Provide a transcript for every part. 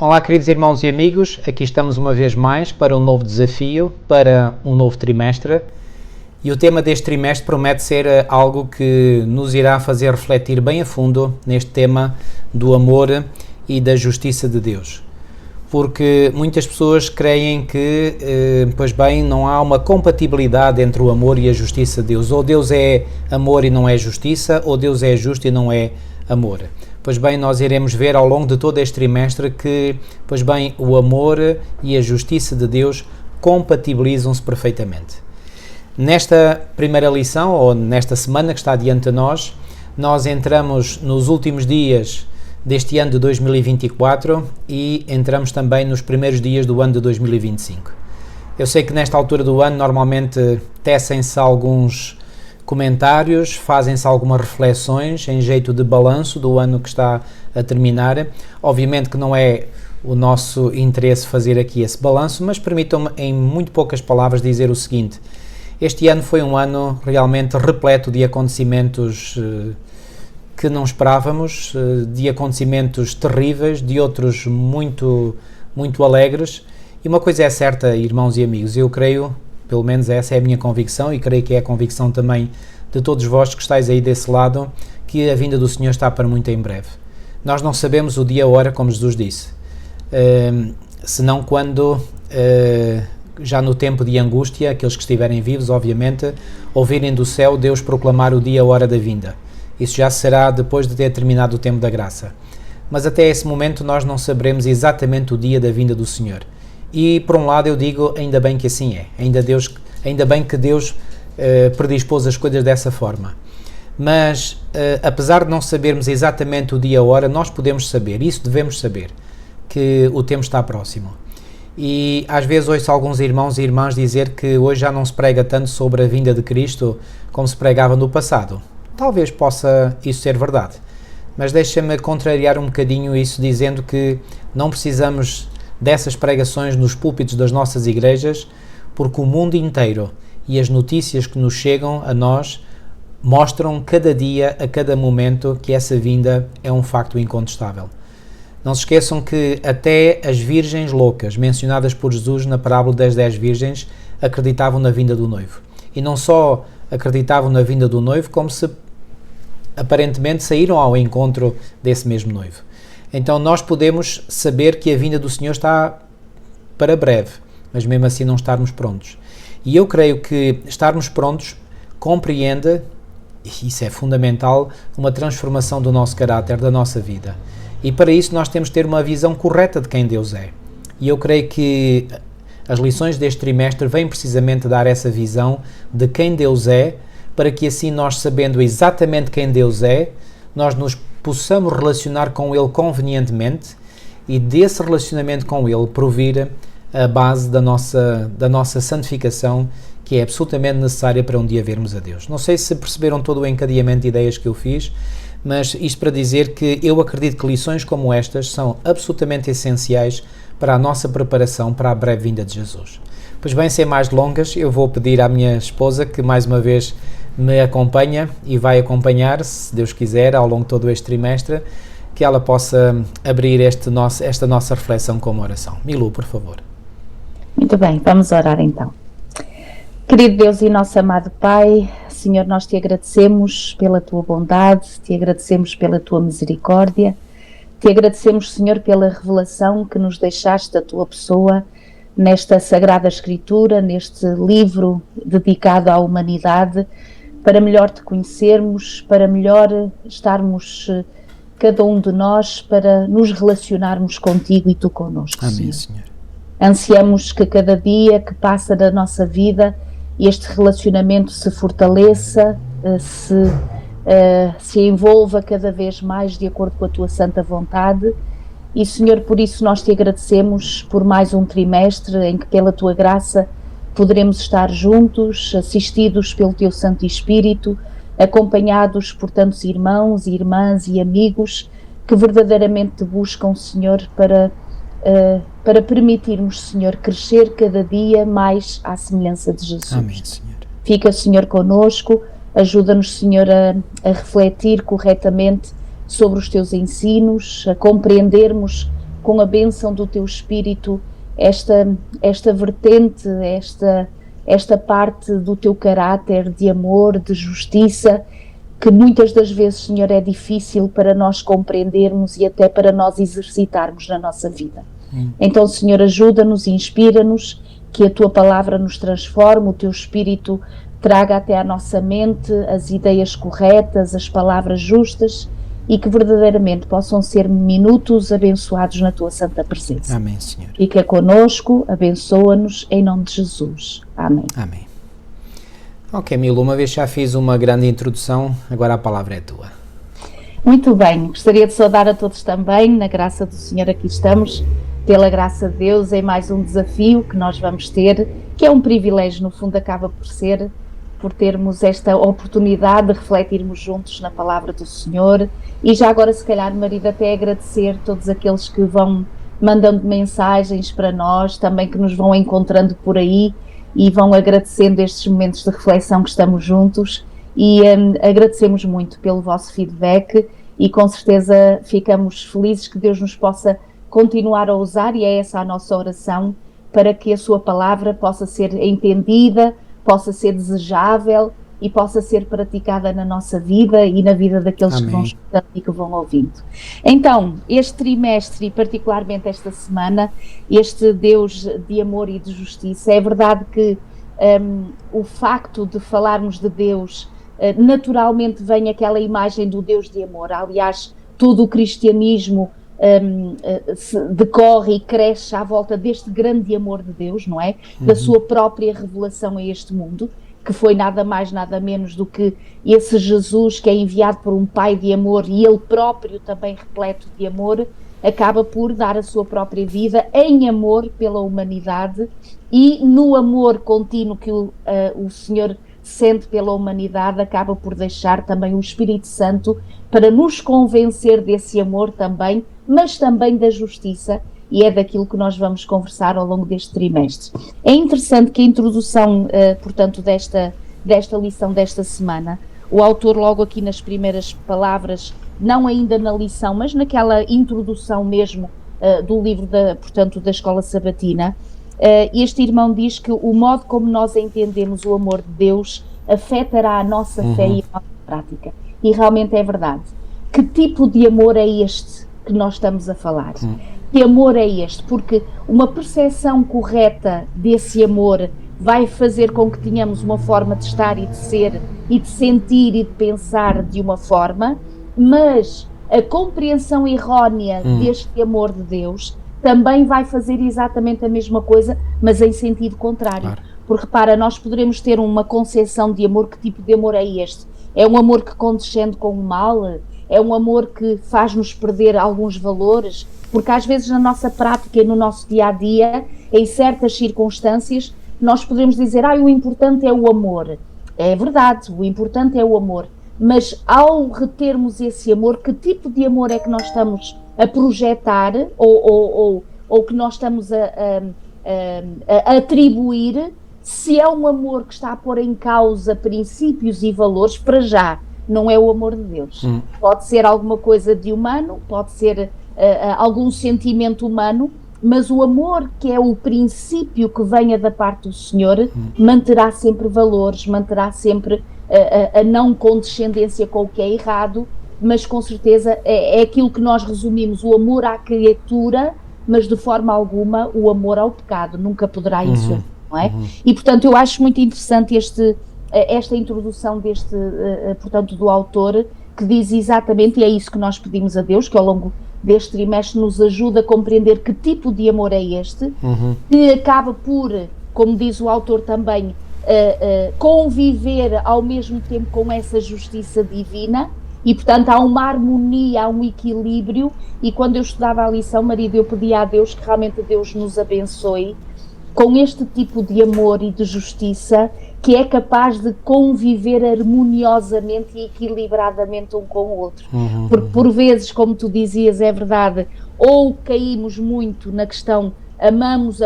Olá, queridos irmãos e amigos, aqui estamos uma vez mais para um novo desafio, para um novo trimestre, e o tema deste trimestre promete ser algo que nos irá fazer refletir bem a fundo neste tema do amor e da justiça de Deus. Porque muitas pessoas creem que, pois bem, não há uma compatibilidade entre o amor e a justiça de Deus. Ou Deus é amor e não é justiça, ou Deus é justo e não é amor. Pois bem, nós iremos ver ao longo de todo este trimestre que, pois bem, o amor e a justiça de Deus compatibilizam-se perfeitamente. Nesta primeira lição, ou nesta semana que está diante de nós entramos nos últimos dias deste ano de 2024 e entramos também nos primeiros dias do ano de 2025. Eu sei que nesta altura do ano normalmente tecem-se alguns comentários, fazem-se algumas reflexões em jeito de balanço do ano que está a terminar. Obviamente que não é o nosso interesse fazer aqui esse balanço, mas permitam-me em muito poucas palavras dizer o seguinte: este ano foi um ano realmente repleto de acontecimentos que não esperávamos, de acontecimentos terríveis, de outros muito alegres. E uma coisa é certa, irmãos e amigos, eu creio, pelo menos essa é a minha convicção, e creio que é a convicção também de todos vós que estáis aí desse lado, que a vinda do Senhor está para muito em breve. Nós não sabemos o dia e a hora, como Jesus disse, senão quando, já no tempo de angústia, aqueles que estiverem vivos, obviamente, ouvirem do céu Deus proclamar o dia e a hora da vinda. Isso já será depois de ter terminado o tempo da graça. Mas até esse momento nós não saberemos exatamente o dia da vinda do Senhor. E por um lado eu digo, ainda bem que assim é. Ainda bem que Deus predispôs as coisas dessa forma. Mas apesar de não sabermos exatamente o dia e a hora, nós podemos saber, isso devemos saber, que o tempo está próximo. E às vezes ouço alguns irmãos e irmãs dizer que hoje já não se prega tanto sobre a vinda de Cristo como se pregava no passado. Talvez possa isso ser verdade, mas deixa-me contrariar um bocadinho isso, dizendo que não precisamos dessas pregações nos púlpitos das nossas igrejas, porque o mundo inteiro e as notícias que nos chegam a nós mostram cada dia, a cada momento, que essa vinda é um facto incontestável. Não se esqueçam que até as virgens loucas, mencionadas por Jesus na parábola das 10 virgens, acreditavam na vinda do noivo. E não só acreditavam na vinda do noivo, como se aparentemente saíram ao encontro desse mesmo noivo. Então nós podemos saber que a vinda do Senhor está para breve, mas mesmo assim não estarmos prontos. E eu creio que estarmos prontos compreende, e isso é fundamental, uma transformação do nosso caráter, da nossa vida. E para isso nós temos de ter uma visão correta de quem Deus é. E eu creio que as lições deste trimestre vêm precisamente dar essa visão de quem Deus é, para que assim nós, sabendo exatamente quem Deus é, nós nos possamos relacionar com Ele convenientemente e desse relacionamento com Ele provir a base da nossa santificação, que é absolutamente necessária para um dia vermos a Deus. Não sei se perceberam todo o encadeamento de ideias que eu fiz, mas isto para dizer que eu acredito que lições como estas são absolutamente essenciais para a nossa preparação para a breve vinda de Jesus. Pois bem, sem mais delongas, eu vou pedir à minha esposa que mais uma vez me acompanha e vai acompanhar, se Deus quiser, ao longo de todo este trimestre, que ela possa abrir esta nossa reflexão com uma oração. Milu, por favor. Muito bem, vamos orar então. Querido Deus e nosso amado Pai, Senhor, nós te agradecemos pela tua bondade, te agradecemos pela tua misericórdia, te agradecemos, Senhor, pela revelação que nos deixaste da tua pessoa nesta Sagrada Escritura, neste livro dedicado à humanidade, para melhor te conhecermos, para melhor estarmos cada um de nós, para nos relacionarmos contigo e tu connosco. Amém, Senhor. Ansiamos que cada dia que passa da nossa vida este relacionamento se fortaleça, se envolva cada vez mais de acordo com a tua santa vontade. E, Senhor, por isso nós te agradecemos por mais um trimestre em que, pela tua graça, poderemos estar juntos, assistidos pelo teu Santo Espírito, acompanhados por tantos irmãos, irmãs e amigos que verdadeiramente te buscam, Senhor, para permitirmos, Senhor, crescer cada dia mais à semelhança de Jesus. Amém, Senhor. Fica, Senhor, conosco, ajuda-nos, Senhor, a refletir corretamente sobre os teus ensinos, a compreendermos com a bênção do teu Espírito, esta vertente, esta parte do teu caráter de amor, de justiça, que muitas das vezes, Senhor, é difícil para nós compreendermos e até para nós exercitarmos na nossa vida. Então, Senhor, ajuda-nos, inspira-nos, que a tua palavra nos transforme, o teu Espírito traga até à nossa mente as ideias corretas, as palavras justas, e que verdadeiramente possam ser minutos abençoados na tua santa presença. Amém, Senhor. Fica conosco, abençoa-nos, em nome de Jesus. Amém. Amém. Ok, Milo, uma vez já fiz uma grande introdução, agora a palavra é tua. Muito bem, gostaria de saudar a todos também, na graça do Senhor aqui estamos, pela graça de Deus, em mais um desafio que nós vamos ter, que é um privilégio, no fundo acaba por ser, por termos esta oportunidade de refletirmos juntos na palavra do Senhor. E já agora, se calhar, marido, até agradecer todos aqueles que vão mandando mensagens para nós, também que nos vão encontrando por aí e vão agradecendo estes momentos de reflexão que estamos juntos, e agradecemos muito pelo vosso feedback e com certeza ficamos felizes que Deus nos possa continuar a usar, e é essa a nossa oração, para que a sua palavra possa ser entendida, possa ser desejável e possa ser praticada na nossa vida e na vida daqueles Amém. Que vão escutando e que vão ouvindo. Então, este trimestre e particularmente esta semana, este Deus de amor e de justiça, é verdade que o facto de falarmos de Deus, naturalmente vem aquela imagem do Deus de amor. Aliás, todo o cristianismo decorre e cresce à volta deste grande amor de Deus, não é? Da sua própria revelação a este mundo, que foi nada mais, nada menos do que esse Jesus que é enviado por um Pai de amor, e ele próprio também repleto de amor, acaba por dar a sua própria vida em amor pela humanidade, e no amor contínuo que o Senhor sente pela humanidade, acaba por deixar também o Espírito Santo para nos convencer desse amor também, mas também da justiça, e é daquilo que nós vamos conversar ao longo deste trimestre. É interessante que a introdução, portanto, desta lição desta semana, o autor logo aqui nas primeiras palavras, não ainda na lição, mas naquela introdução mesmo do livro portanto, da Escola Sabatina, este irmão diz que o modo como nós entendemos o amor de Deus afetará a nossa fé e a nossa prática. E realmente é verdade. Que tipo de amor é este que nós estamos a falar? Que amor é este? Porque uma percepção correta desse amor vai fazer com que tenhamos uma forma de estar e de ser, e de sentir e de pensar de uma forma, mas a compreensão errónea deste amor de Deus também vai fazer exatamente a mesma coisa, mas em sentido contrário. Claro. Porque repara, nós poderemos ter uma concepção de amor. Que tipo de amor é este? É um amor que condescende com o mal? É um amor que faz-nos perder alguns valores? Porque às vezes na nossa prática e no nosso dia-a-dia, em certas circunstâncias, nós podemos dizer, o importante é o amor. É verdade, o importante é o amor. Mas ao retermos esse amor, que tipo de amor é que nós estamos a projetar ou que nós estamos a atribuir? Se é um amor que está a pôr em causa princípios e valores, para já não é o amor de Deus. Pode ser alguma coisa de humano, pode ser algum sentimento humano, mas o amor, que é o princípio que venha da parte do Senhor, manterá sempre valores, manterá sempre a não condescendência com o que é errado, mas com certeza é aquilo que nós resumimos, o amor à criatura, mas de forma alguma o amor ao pecado, nunca poderá isso, não é? E portanto eu acho muito interessante esta introdução portanto, do autor, que diz exatamente, e é isso que nós pedimos a Deus, que ao longo deste trimestre nos ajuda a compreender que tipo de amor é este, que acaba por, como diz o autor também, conviver ao mesmo tempo com essa justiça divina, e portanto há uma harmonia, há um equilíbrio. E quando eu estudava a lição, marido, eu pedia a Deus que realmente Deus nos abençoe com este tipo de amor e de justiça, que é capaz de conviver harmoniosamente e equilibradamente um com o outro. Porque por vezes, como tu dizias, é verdade, ou caímos muito na questão amamos,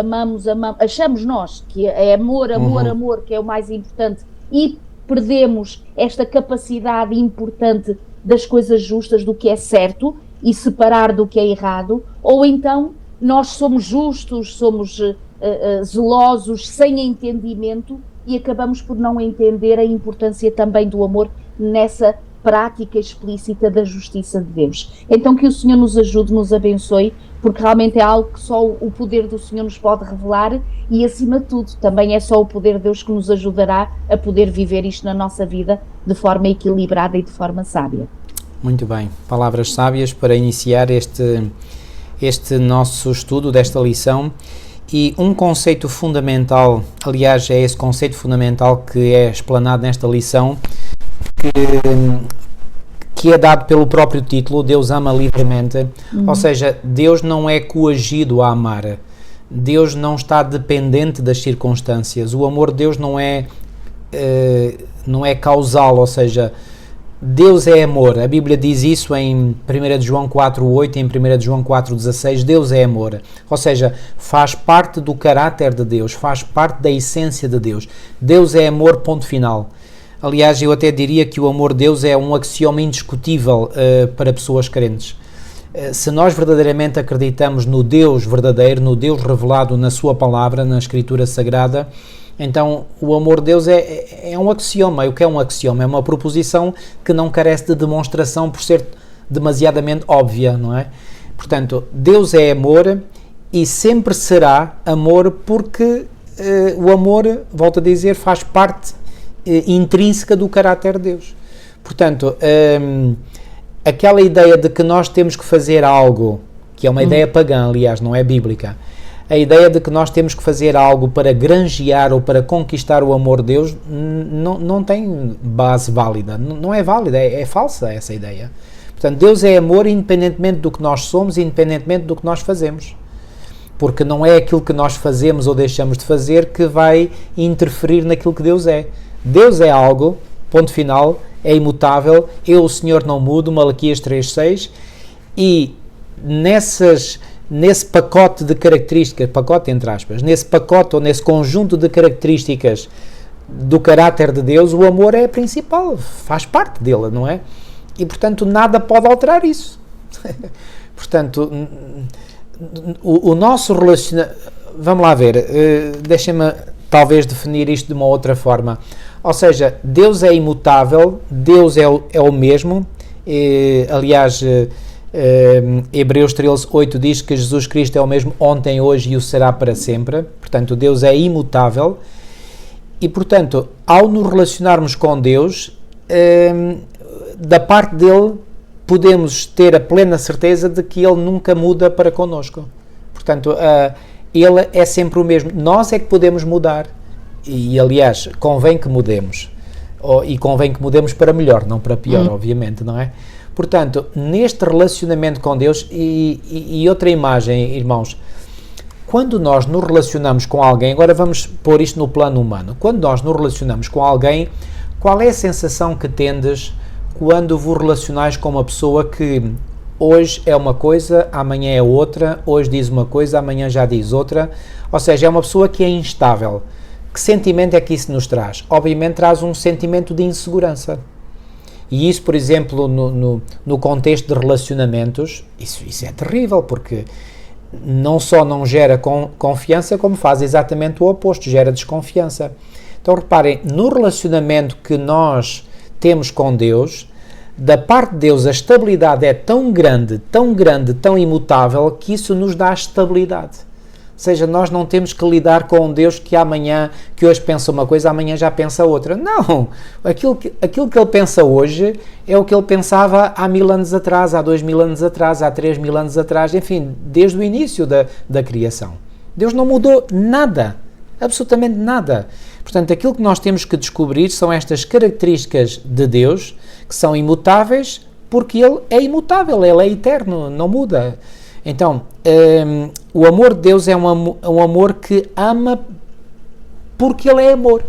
achamos nós que é amor, que é o mais importante, e perdemos esta capacidade importante das coisas justas, do que é certo, e separar do que é errado, ou então nós somos justos, somos zelosos, sem entendimento, e acabamos por não entender a importância também do amor nessa prática explícita da justiça de Deus. Então que o Senhor nos ajude, nos abençoe, porque realmente é algo que só o poder do Senhor nos pode revelar, e acima de tudo também é só o poder de Deus que nos ajudará a poder viver isto na nossa vida de forma equilibrada e de forma sábia. Muito bem, palavras sábias para iniciar este nosso estudo desta lição. E um conceito fundamental, aliás, é esse conceito fundamental que é explanado nesta lição, que é dado pelo próprio título, Deus ama livremente, ou seja, Deus não é coagido a amar, Deus não está dependente das circunstâncias, o amor de Deus não é causal, ou seja, Deus é amor. A Bíblia diz isso em 1 de João 4,8 e em 1 de João 4,16, Deus é amor, ou seja, faz parte do caráter de Deus, faz parte da essência de Deus. Deus é amor, ponto final. Aliás, eu até diria que o amor de Deus é um axioma indiscutível para pessoas crentes. Se nós verdadeiramente acreditamos no Deus verdadeiro, no Deus revelado na sua palavra, na Escritura Sagrada, então o amor de Deus é um axioma. E o que é um axioma? É uma proposição que não carece de demonstração por ser demasiadamente óbvia, não é? Portanto, Deus é amor e sempre será amor, porque o amor, volto a dizer, faz parte intrínseca do caráter de Deus. Portanto, aquela ideia de que nós temos que fazer algo, que é uma ideia pagã, aliás, não é bíblica, a ideia de que nós temos que fazer algo para granjear ou para conquistar o amor de Deus não tem base válida, não é válida, é falsa essa ideia. Portanto, Deus é amor independentemente do que nós somos, independentemente do que nós fazemos, porque não é aquilo que nós fazemos ou deixamos de fazer que vai interferir naquilo que Deus é. Deus é algo, ponto final, é imutável, eu, o Senhor, não mudo, Malaquias 3,6, e nesse pacote de características, pacote entre aspas, nesse pacote ou nesse conjunto de características do caráter de Deus, o amor é principal, faz parte dele, não é? E, portanto, nada pode alterar isso. Portanto, o nosso relacionamento... Vamos lá ver, deixem-me talvez definir isto de uma outra forma. Ou seja, Deus é imutável, Deus é o mesmo, aliás... Hebreus 13:8 diz que Jesus Cristo é o mesmo ontem, hoje e o será para sempre. Portanto, Deus é imutável e, portanto, ao nos relacionarmos com Deus, da parte dele podemos ter a plena certeza de que ele nunca muda para connosco. Portanto, ele é sempre o mesmo. Nós é que podemos mudar e, aliás, convém que mudemos, e convém que mudemos para melhor, não para pior, obviamente, não é? Portanto, neste relacionamento com Deus, e outra imagem, irmãos, quando nós nos relacionamos com alguém, agora vamos pôr isto no plano humano, quando nós nos relacionamos com alguém, qual é a sensação que tendes quando vos relacionais com uma pessoa que hoje é uma coisa, amanhã é outra, hoje diz uma coisa, amanhã já diz outra, ou seja, é uma pessoa que é instável. Que sentimento é que isso nos traz? Obviamente traz um sentimento de insegurança. E isso, por exemplo, no contexto de relacionamentos, isso é terrível, porque não só não gera confiança, como faz exatamente o oposto, gera desconfiança. Então, reparem, no relacionamento que nós temos com Deus, da parte de Deus a estabilidade é tão grande, tão imutável, que isso nos dá estabilidade. Ou seja, nós não temos que lidar com um Deus que hoje pensa uma coisa, amanhã já pensa outra. Não! Aquilo que ele pensa hoje é o que ele pensava há 1000 anos atrás, há 2000 anos atrás, há 3000 anos atrás, enfim, desde o início da criação. Deus não mudou nada, absolutamente nada. Portanto, aquilo que nós temos que descobrir são estas características de Deus, que são imutáveis, porque Ele é imutável, Ele é eterno, não muda. Então, o amor de Deus é um amor que ama porque Ele é amor.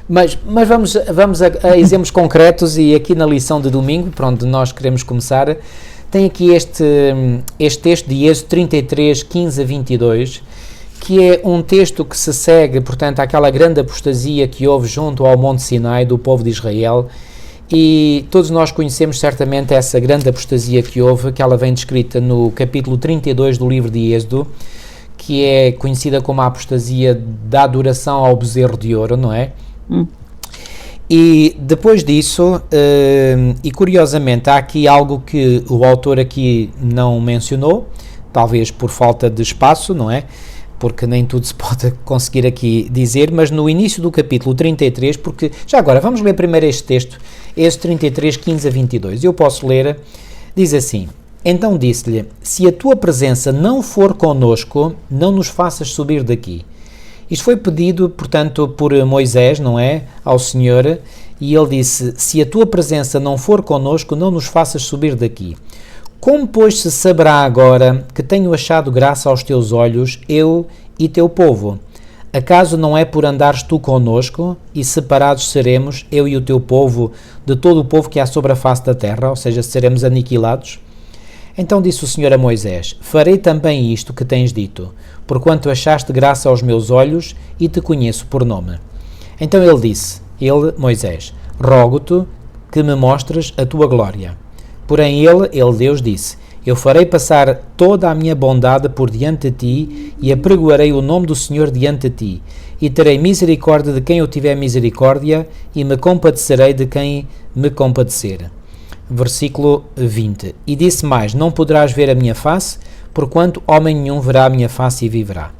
Mas vamos a exemplos concretos, e aqui na lição de domingo, para onde nós queremos começar, tem aqui este texto de Êxodo 33, 15 a 22, que é um texto que se segue, portanto, àquela grande apostasia que houve junto ao Monte Sinai do povo de Israel, E todos nós conhecemos certamente essa grande apostasia que houve, que ela vem descrita no capítulo 32 do livro de Êxodo, que é conhecida como a apostasia da adoração ao bezerro de ouro, não é? E depois disso, e curiosamente, há aqui algo que o autor aqui não mencionou, talvez por falta de espaço, não é? Porque nem tudo se pode conseguir aqui dizer, mas no início do capítulo 33, porque, já agora, vamos ler primeiro este texto, Êxodo 33, 15 a 22, eu posso ler, diz assim: Então disse-lhe, se a tua presença não for conosco, não nos faças subir daqui. Isto foi pedido, portanto, por Moisés, não é, ao Senhor, e ele disse, se a tua presença não for conosco, não nos faças subir daqui. Como, pois, se saberá agora que tenho achado graça aos teus olhos, eu e teu povo? Acaso não é por andares tu conosco, e separados seremos, eu e o teu povo, de todo o povo que há sobre a face da terra, ou seja, seremos aniquilados? Então disse o Senhor a Moisés, farei também isto que tens dito, porquanto achaste graça aos meus olhos, e te conheço por nome. Então ele disse, Moisés, rogo-te que me mostres a tua glória. Porém ele, Deus, disse, eu farei passar toda a minha bondade por diante de ti e apregoarei o nome do Senhor diante de ti e terei misericórdia de quem eu tiver misericórdia e me compadecerei de quem me compadecer. Versículo 20. E disse mais, não poderás ver a minha face, porquanto homem nenhum verá a minha face e viverá.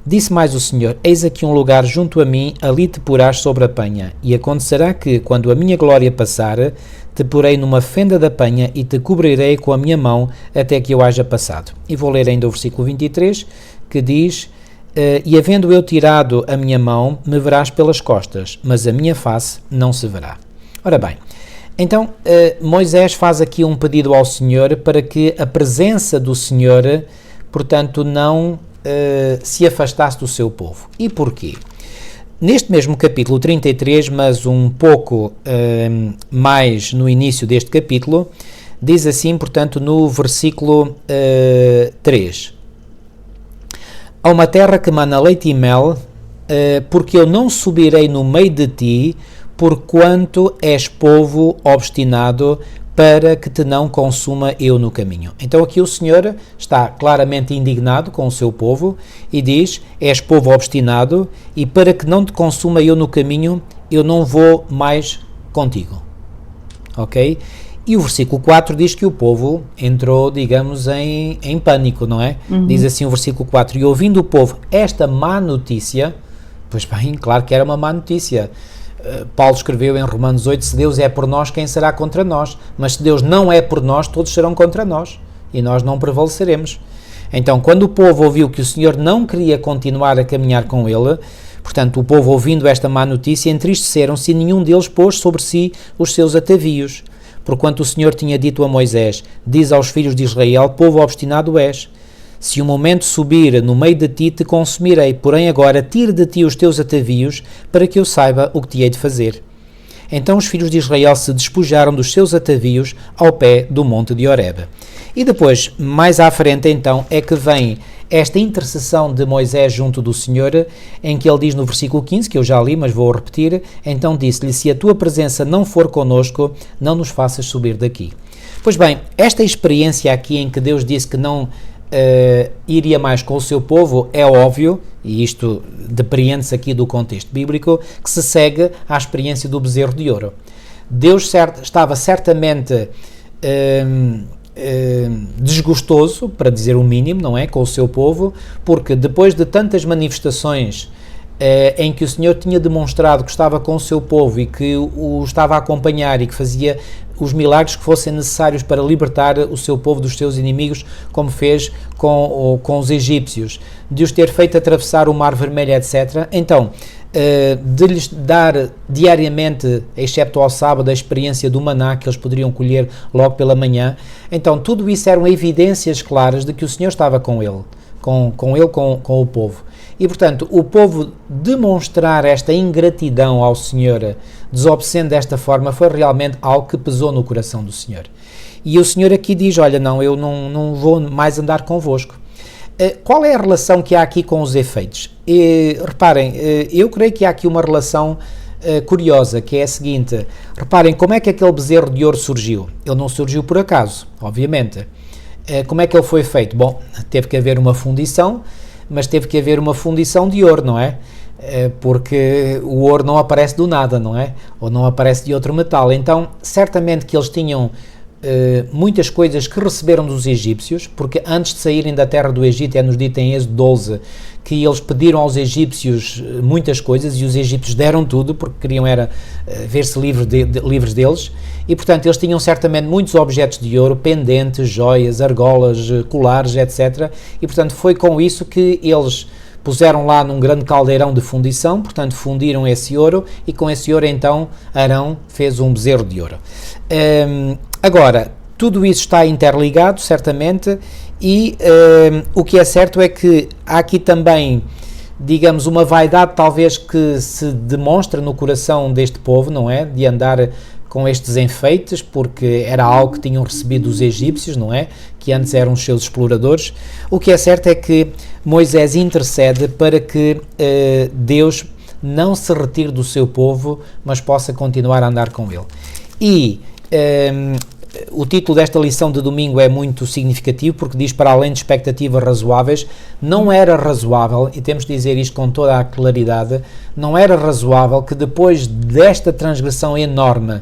Disse mais o Senhor, eis aqui um lugar junto a mim, ali te porás sobre a penha, e acontecerá que, quando a minha glória passar, te porei numa fenda da penha e te cobrirei com a minha mão até que eu haja passado. E vou ler ainda o versículo 23, que diz, e havendo eu tirado a minha mão, me verás pelas costas, mas a minha face não se verá. Ora bem, então Moisés faz aqui um pedido ao Senhor para que a presença do Senhor, portanto, não se afastasse do seu povo. E porquê? Neste mesmo capítulo 33, mas um pouco mais no início deste capítulo, diz assim, portanto, no versículo 3: Há uma terra que mana leite e mel, porque eu não subirei no meio de ti, porquanto és povo obstinado, para que te não consuma eu no caminho. Então aqui o Senhor está claramente indignado com o seu povo e diz, és povo obstinado e para que não te consuma eu no caminho, eu não vou mais contigo. Ok? E o versículo 4 diz que o povo entrou, digamos, em pânico, não é? Diz assim o versículo 4, e ouvindo o povo esta má notícia, pois bem, claro que era uma má notícia. Paulo escreveu em Romanos 8, se Deus é por nós, quem será contra nós? Mas se Deus não é por nós, todos serão contra nós, e nós não prevaleceremos. Então, quando o povo ouviu que o Senhor não queria continuar a caminhar com ele, portanto, o povo ouvindo esta má notícia, entristeceram-se e nenhum deles pôs sobre si os seus atavios. Porquanto o Senhor tinha dito a Moisés, diz aos filhos de Israel, povo obstinado és. Se um momento subir no meio de ti, te consumirei, porém agora tire de ti os teus atavios, para que eu saiba o que te hei de fazer. Então os filhos de Israel se despojaram dos seus atavios ao pé do monte de Horebe. E depois, mais à frente então, é que vem esta intercessão de Moisés junto do Senhor, em que ele diz no versículo 15, que eu já li, mas vou repetir, então disse-lhe, se a tua presença não for conosco, não nos faças subir daqui. Pois bem, esta experiência aqui em que Deus disse que não iria mais com o seu povo, é óbvio, e isto depreende-se aqui do contexto bíblico, que se segue à experiência do bezerro de ouro. Deus estava certamente desgostoso, para dizer o mínimo, não é, com o seu povo, porque depois de tantas manifestações em que o Senhor tinha demonstrado que estava com o seu povo e que o estava a acompanhar e que fazia os milagres que fossem necessários para libertar o seu povo dos seus inimigos, como fez com os egípcios, de os ter feito atravessar o Mar Vermelho, etc. Então, de lhes dar diariamente, excepto ao sábado, a experiência do maná que eles poderiam colher logo pela manhã. Então, tudo isso eram evidências claras de que o Senhor estava com ele, com o povo. E, portanto, o povo demonstrar esta ingratidão ao Senhor, desobedecendo desta forma, foi realmente algo que pesou no coração do Senhor. E o Senhor aqui diz, olha, não, eu não vou mais andar convosco. Qual é a relação que há aqui com os efeitos? Reparem, eu creio que há aqui uma relação curiosa, que é a seguinte. Reparem, como é que aquele bezerro de ouro surgiu? Ele não surgiu por acaso, obviamente. Como é que ele foi feito? Bom, teve que haver uma fundição, mas teve que haver uma fundição de ouro, não é? Porque o ouro não aparece do nada, não é? Ou não aparece de outro metal. Então, certamente que eles tinham muitas coisas que receberam dos egípcios, porque antes de saírem da terra do Egito, é-nos dito em Êxodo 12, que eles pediram aos egípcios muitas coisas, e os egípcios deram tudo, porque queriam era ver-se livres deles, e portanto eles tinham certamente muitos objetos de ouro, pendentes, joias, argolas, colares, etc. E portanto foi com isso que eles puseram lá num grande caldeirão de fundição, portanto fundiram esse ouro, e com esse ouro então Arão fez um bezerro de ouro. Agora, tudo isso está interligado, certamente, e o que é certo é que há aqui também, digamos, uma vaidade talvez que se demonstra no coração deste povo, não é? De andar com estes enfeites, porque era algo que tinham recebido dos egípcios, não é? Que antes eram os seus exploradores. O que é certo é que Moisés intercede para que Deus não se retire do seu povo, mas possa continuar a andar com ele. E o título desta lição de domingo é muito significativo, porque diz: para além de expectativas razoáveis. Não era razoável, e temos de dizer isto com toda a claridade, não era razoável que depois desta transgressão enorme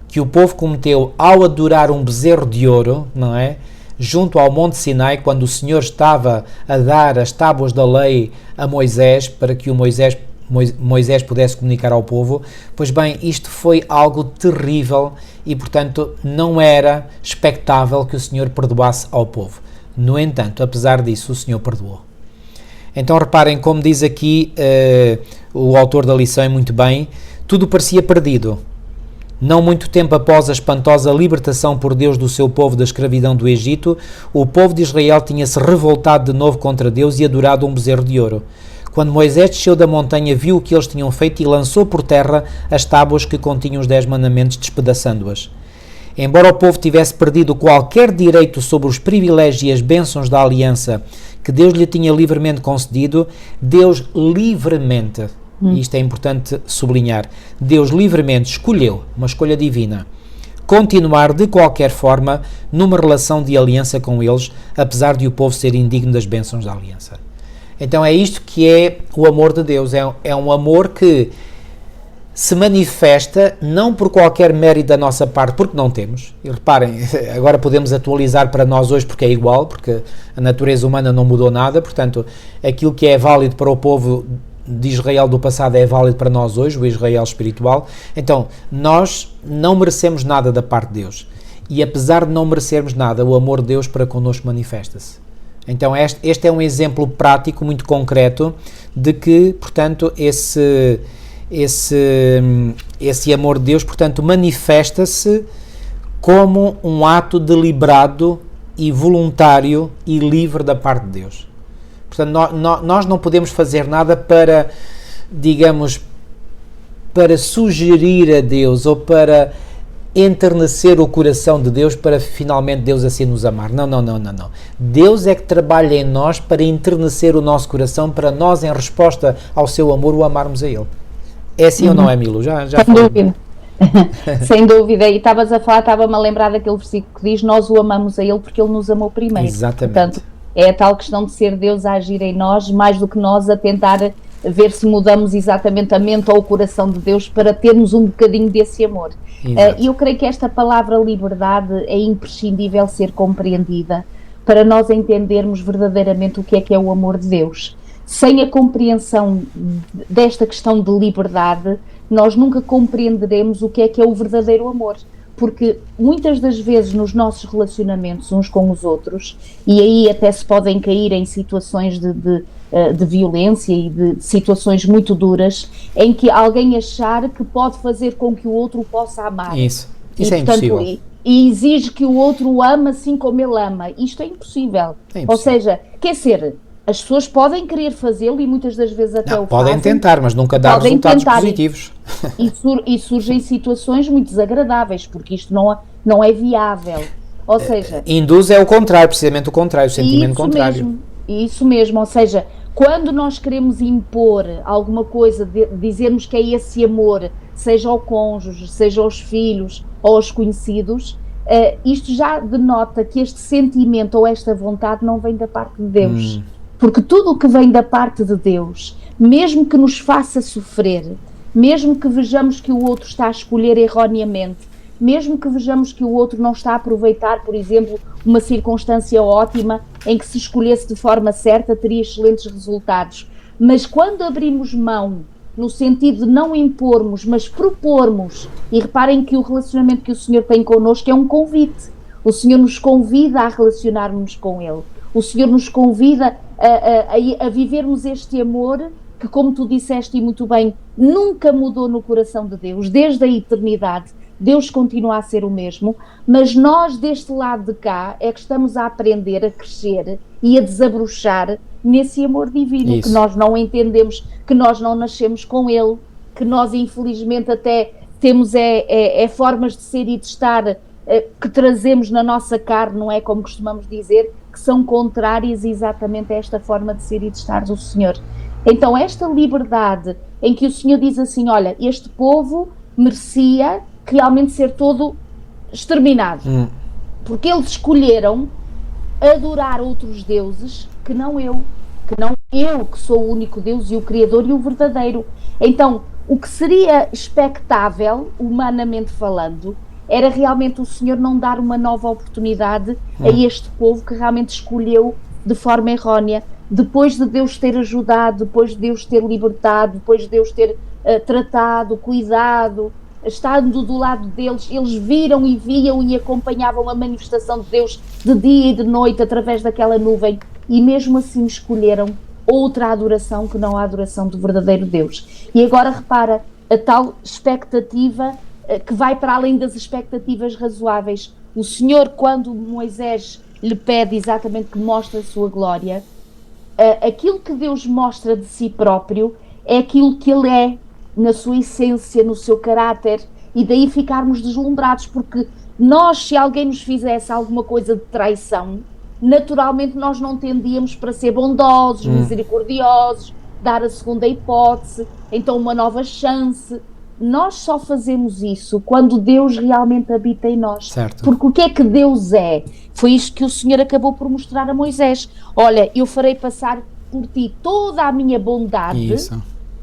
que o povo cometeu ao adorar um bezerro de ouro, não é? Junto ao Monte Sinai, quando o Senhor estava a dar as tábuas da lei a Moisés, para que Moisés pudesse comunicar ao povo. Pois bem, isto foi algo terrível e, portanto, não era expectável que o Senhor perdoasse ao povo. No entanto, apesar disso, o Senhor perdoou. Então reparem como diz aqui o autor da lição muito bem: tudo parecia perdido. Não muito tempo após a espantosa libertação por Deus do seu povo da escravidão do Egito, o povo de Israel tinha-se revoltado de novo contra Deus e adorado um bezerro de ouro. Quando Moisés desceu da montanha, viu o que eles tinham feito e lançou por terra as tábuas que continham os 10 mandamentos, despedaçando-as. Embora o povo tivesse perdido qualquer direito sobre os privilégios e as bênçãos da aliança que Deus lhe tinha livremente concedido, Deus livremente, e isto é importante sublinhar, Deus livremente escolheu, uma escolha divina, continuar de qualquer forma numa relação de aliança com eles, apesar de o povo ser indigno das bênçãos da aliança. Então é isto que é o amor de Deus, é um amor que se manifesta não por qualquer mérito da nossa parte, porque não temos, e reparem, agora podemos atualizar para nós hoje porque é igual, porque a natureza humana não mudou nada, portanto aquilo que é válido para o povo de Israel do passado é válido para nós hoje, o Israel espiritual. Então nós não merecemos nada da parte de Deus, e apesar de não merecermos nada, o amor de Deus para connosco manifesta-se. Então este é um exemplo prático, muito concreto, de que, portanto, esse amor de Deus, portanto, manifesta-se como um ato deliberado e voluntário e livre da parte de Deus. Portanto, nós não podemos fazer nada para, digamos, para sugerir a Deus ou para enternecer o coração de Deus para finalmente Deus assim nos amar. Não. Deus é que trabalha em nós para enternecer o nosso coração, para nós, em resposta ao seu amor, o amarmos a Ele. É assim ou não é, Milo? Já sem dúvida. Sem dúvida. E estavas a falar, estava-me a lembrar daquele versículo que diz: nós o amamos a Ele porque Ele nos amou primeiro. Exatamente. Portanto, é a tal questão de ser Deus a agir em nós, mais do que nós a tentar ver se mudamos exatamente a mente ou o coração de Deus para termos um bocadinho desse amor. E eu creio que esta palavra liberdade é imprescindível ser compreendida para nós entendermos verdadeiramente o que é o amor de Deus. Sem a compreensão desta questão de liberdade, nós nunca compreenderemos o que é o verdadeiro amor. Porque muitas das vezes nos nossos relacionamentos uns com os outros, e aí até se podem cair em situações de violência e de situações muito duras, em que alguém achar que pode fazer com que o outro o possa amar. Isso é portanto, impossível. E exige que o outro o ama assim como ele ama. Isto é impossível. Ou seja, quer ser, as pessoas podem querer fazê-lo e muitas das vezes até o podem fazem. Tentar, mas nunca dá resultados positivos. E surgem situações muito desagradáveis, porque isto não é viável. Ou seja... Induz é o contrário, precisamente o contrário, o sentimento contrário. Isso mesmo, ou seja, Quando nós queremos impor alguma coisa, dizermos que é esse amor, seja ao cônjuge, seja aos filhos ou aos conhecidos, isto já denota que este sentimento ou esta vontade não vem da parte de Deus. Porque tudo o que vem da parte de Deus, mesmo que nos faça sofrer, mesmo que vejamos que o outro está a escolher erroneamente, mesmo que vejamos que o outro não está a aproveitar, por exemplo, uma circunstância ótima em que se escolhesse de forma certa teria excelentes resultados. Mas quando abrimos mão, no sentido de não impormos, mas propormos, e reparem que o relacionamento que o Senhor tem connosco é um convite. O Senhor nos convida a relacionarmos com Ele. O Senhor nos convida a vivermos este amor que, como tu disseste e muito bem, nunca mudou no coração de Deus, desde a eternidade. Deus continua a ser o mesmo, mas nós deste lado de cá é que estamos a aprender, a crescer e a desabrochar nesse amor divino. Isso. Que nós não entendemos, que nós não nascemos com ele, que nós infelizmente até temos formas de ser e de estar que trazemos na nossa carne, não é, como costumamos dizer, que são contrárias exatamente a esta forma de ser e de estar do Senhor. Então esta liberdade em que o Senhor diz assim, olha, este povo merecia realmente ser todo exterminado, porque eles escolheram adorar outros deuses que não eu, que sou o único Deus e o Criador e o verdadeiro. Então, o que seria expectável, humanamente falando, era realmente o Senhor não dar uma nova oportunidade a este povo que realmente escolheu de forma errónea, depois de Deus ter ajudado, depois de Deus ter libertado, depois de Deus ter tratado, cuidado, estando do lado deles, eles viram e viam e acompanhavam a manifestação de Deus de dia e de noite através daquela nuvem, e mesmo assim escolheram outra adoração que não a adoração do verdadeiro Deus. E agora repara, a tal expectativa que vai para além das expectativas razoáveis. O Senhor, quando Moisés lhe pede exatamente que mostre a sua glória, aquilo que Deus mostra de si próprio é aquilo que ele é, na sua essência, no seu caráter, e daí ficarmos deslumbrados, porque nós, se alguém nos fizesse alguma coisa de traição, naturalmente nós não tendíamos para ser bondosos, misericordiosos, dar a segunda hipótese, então uma nova chance. Nós só fazemos isso quando Deus realmente habita em nós. Certo. Porque o que é que Deus é? Foi isto que o Senhor acabou por mostrar a Moisés. Olha, eu farei passar por ti toda a minha bondade. Isso.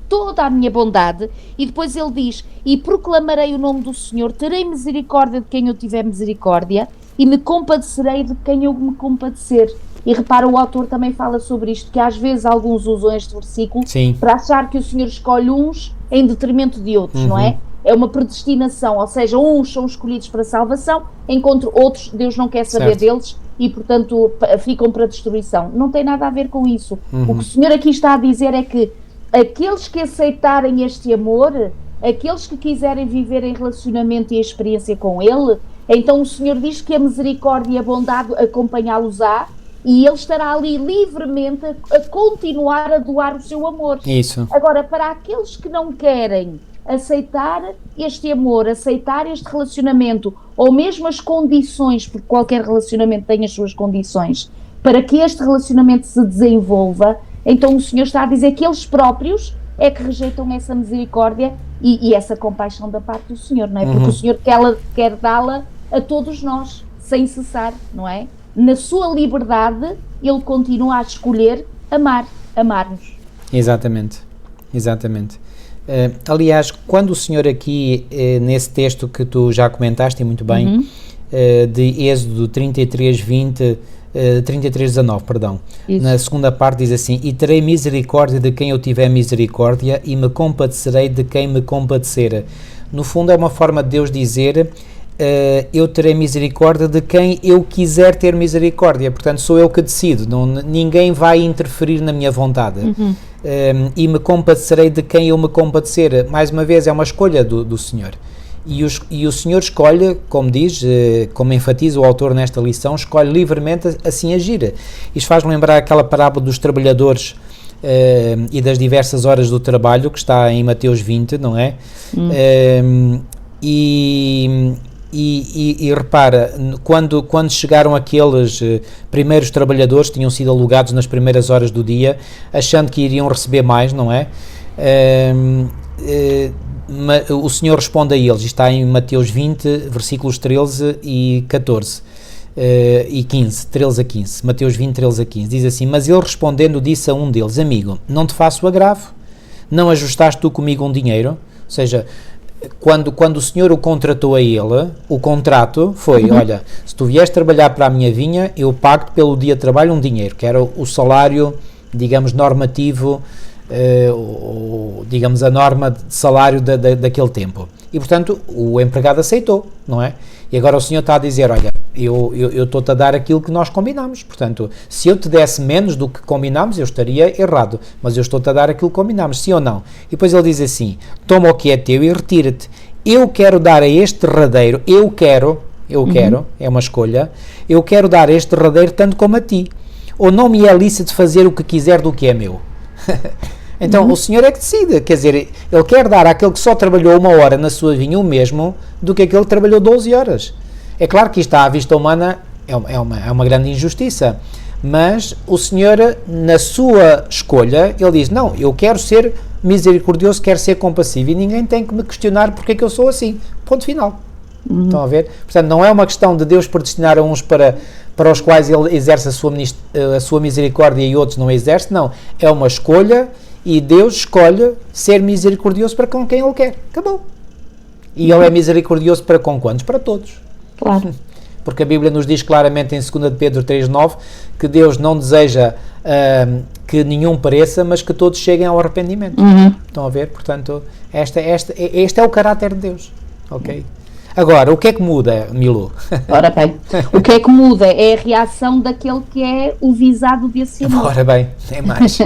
Toda a minha bondade, e depois ele diz, e proclamarei o nome do Senhor, terei misericórdia de quem eu tiver misericórdia, e me compadecerei de quem eu me compadecer. E repara, o autor também fala sobre isto, que às vezes alguns usam este versículo para achar que o Senhor escolhe uns em detrimento de outros, não é? É uma predestinação, ou seja, uns são escolhidos para salvação, enquanto outros Deus não quer saber deles e, portanto, ficam para destruição. Não tem nada a ver com isso. O que o Senhor aqui está a dizer é que aqueles que aceitarem este amor, aqueles que quiserem viver em relacionamento e experiência com Ele, então o Senhor diz que a misericórdia e a bondade acompanhá-los-á, e Ele estará ali livremente a continuar a doar o seu amor. Isso. Agora, para aqueles que não querem aceitar este amor, aceitar este relacionamento, ou mesmo as condições, porque qualquer relacionamento tem as suas condições, para que este relacionamento se desenvolva, então o Senhor está a dizer que eles próprios é que rejeitam essa misericórdia e essa compaixão da parte do Senhor, não é? Porque o Senhor quer dá-la a todos nós, sem cessar, não é? Na sua liberdade, Ele continua a escolher amar-nos. Exatamente. Aliás, quando o Senhor aqui, nesse texto que tu já comentaste muito bem, de Êxodo 33:19, perdão. Isso. Na segunda parte diz assim, e terei misericórdia de quem eu tiver misericórdia e me compadecerei de quem me compadecer. No fundo é uma forma de Deus dizer, eu terei misericórdia de quem eu quiser ter misericórdia, portanto sou eu que decido, ninguém vai interferir na minha vontade. E me compadecerei de quem eu me compadecer. Mais uma vez é uma escolha do Senhor. E o Senhor escolhe, como diz, como enfatiza o autor nesta lição, escolhe livremente assim agir. Isto faz-me lembrar aquela parábola dos trabalhadores e das diversas horas do trabalho, que está em Mateus 20, não é? E repara, quando chegaram aqueles primeiros trabalhadores, tinham sido alugados nas primeiras horas do dia, achando que iriam receber mais, não é? O Senhor responde a eles, está em Mateus 20, versículos 13 e 14 e 15, 13 a 15, Mateus 20, 13 a 15, diz assim: mas ele respondendo disse a um deles: amigo, não te faço agravo, não ajustaste tu comigo um dinheiro? Ou seja, quando o Senhor o contratou a ele, o contrato foi, olha, se tu vieres trabalhar para a minha vinha, eu pago-te pelo dia de trabalho um dinheiro, que era o salário, digamos, normativo, ou, digamos, a norma de salário daquele tempo. E, portanto, o empregado aceitou, não é? E agora o Senhor está a dizer, olha, eu estou-te a dar aquilo que nós combinámos, portanto, se eu te desse menos do que combinámos, eu estaria errado, mas eu estou-te a dar aquilo que combinámos, sim ou não? E depois ele diz assim, toma o que é teu e retira-te. Eu quero dar a este herdeiro, eu quero, é uma escolha, eu quero dar a este herdeiro tanto como a ti, ou não me é lícito fazer o que quiser do que é meu. Então o Senhor é que decide, quer dizer, Ele quer dar àquele que só trabalhou 1 hora na sua vinha o mesmo do que aquele que trabalhou 12 horas. É claro que isto à vista humana é uma grande injustiça, mas o Senhor, na sua escolha, Ele diz, não, eu quero ser misericordioso, quero ser compassivo e ninguém tem que me questionar porque é que eu sou assim, ponto final. Estão a ver? Portanto, não é uma questão de Deus predestinar a uns para os quais Ele exerce a sua misericórdia e outros não a exerce, não, é uma escolha. E Deus escolhe ser misericordioso para com quem Ele quer. Acabou. E Ele é misericordioso para com quantos? Para todos. Claro. Porque a Bíblia nos diz claramente em 2 de Pedro 3,9 que Deus não deseja que nenhum pereça, mas que todos cheguem ao arrependimento. Estão a ver? Portanto, este é o caráter de Deus. Ok? Agora, o que é que muda, Milu? Ora bem, o que é que muda é a reação daquele que é o visado desse amor. Ora bem, tem mais.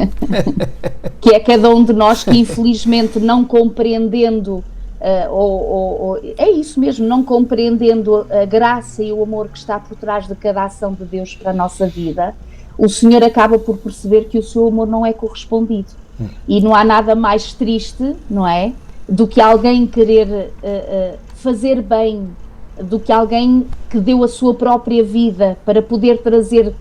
Que é cada um de nós que infelizmente não compreendendo, é isso mesmo, não compreendendo a graça e o amor que está por trás de cada ação de Deus para a nossa vida, o Senhor acaba por perceber que o seu amor não é correspondido. E não há nada mais triste, não é, do que alguém querer fazer bem, do que alguém que deu a sua própria vida para poder trazer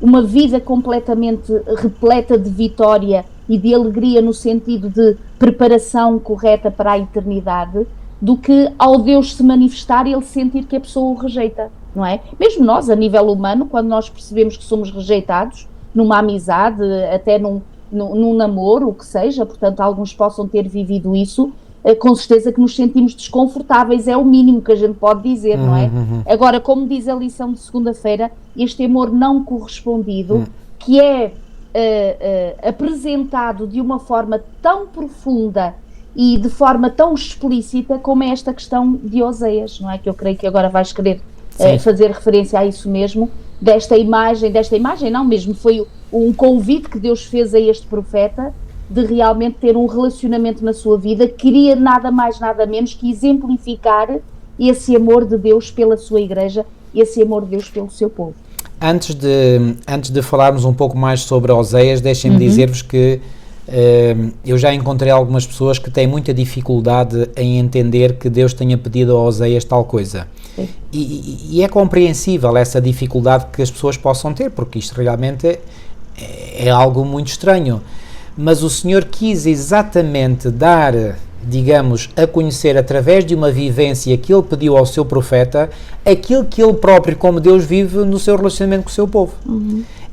uma vida completamente repleta de vitória e de alegria no sentido de preparação correta para a eternidade, do que ao Deus se manifestar e ele sentir que a pessoa o rejeita, não é? Mesmo nós, a nível humano, quando nós percebemos que somos rejeitados numa amizade, até num namoro, o que seja, portanto alguns possam ter vivido isso, com certeza que nos sentimos desconfortáveis, é o mínimo que a gente pode dizer, não é? Agora, como diz a lição de segunda-feira, este amor não correspondido, que é apresentado de uma forma tão profunda e de forma tão explícita como é esta questão de Oseias, não é? Que eu creio que agora vais querer fazer referência a isso mesmo, desta imagem não, mesmo foi um convite que Deus fez a este profeta, de realmente ter um relacionamento na sua vida, queria nada mais, nada menos que exemplificar esse amor de Deus pela sua igreja, esse amor de Deus pelo seu povo. Antes de falarmos um pouco mais sobre Oseias, deixem-me dizer-vos que eu já encontrei algumas pessoas que têm muita dificuldade em entender que Deus tenha pedido a Oseias tal coisa. E é compreensível essa dificuldade que as pessoas possam ter, porque isto realmente é algo muito estranho. Mas o Senhor quis exatamente dar, digamos, a conhecer através de uma vivência que Ele pediu ao seu profeta, aquilo que Ele próprio, como Deus, vive no seu relacionamento com o seu povo.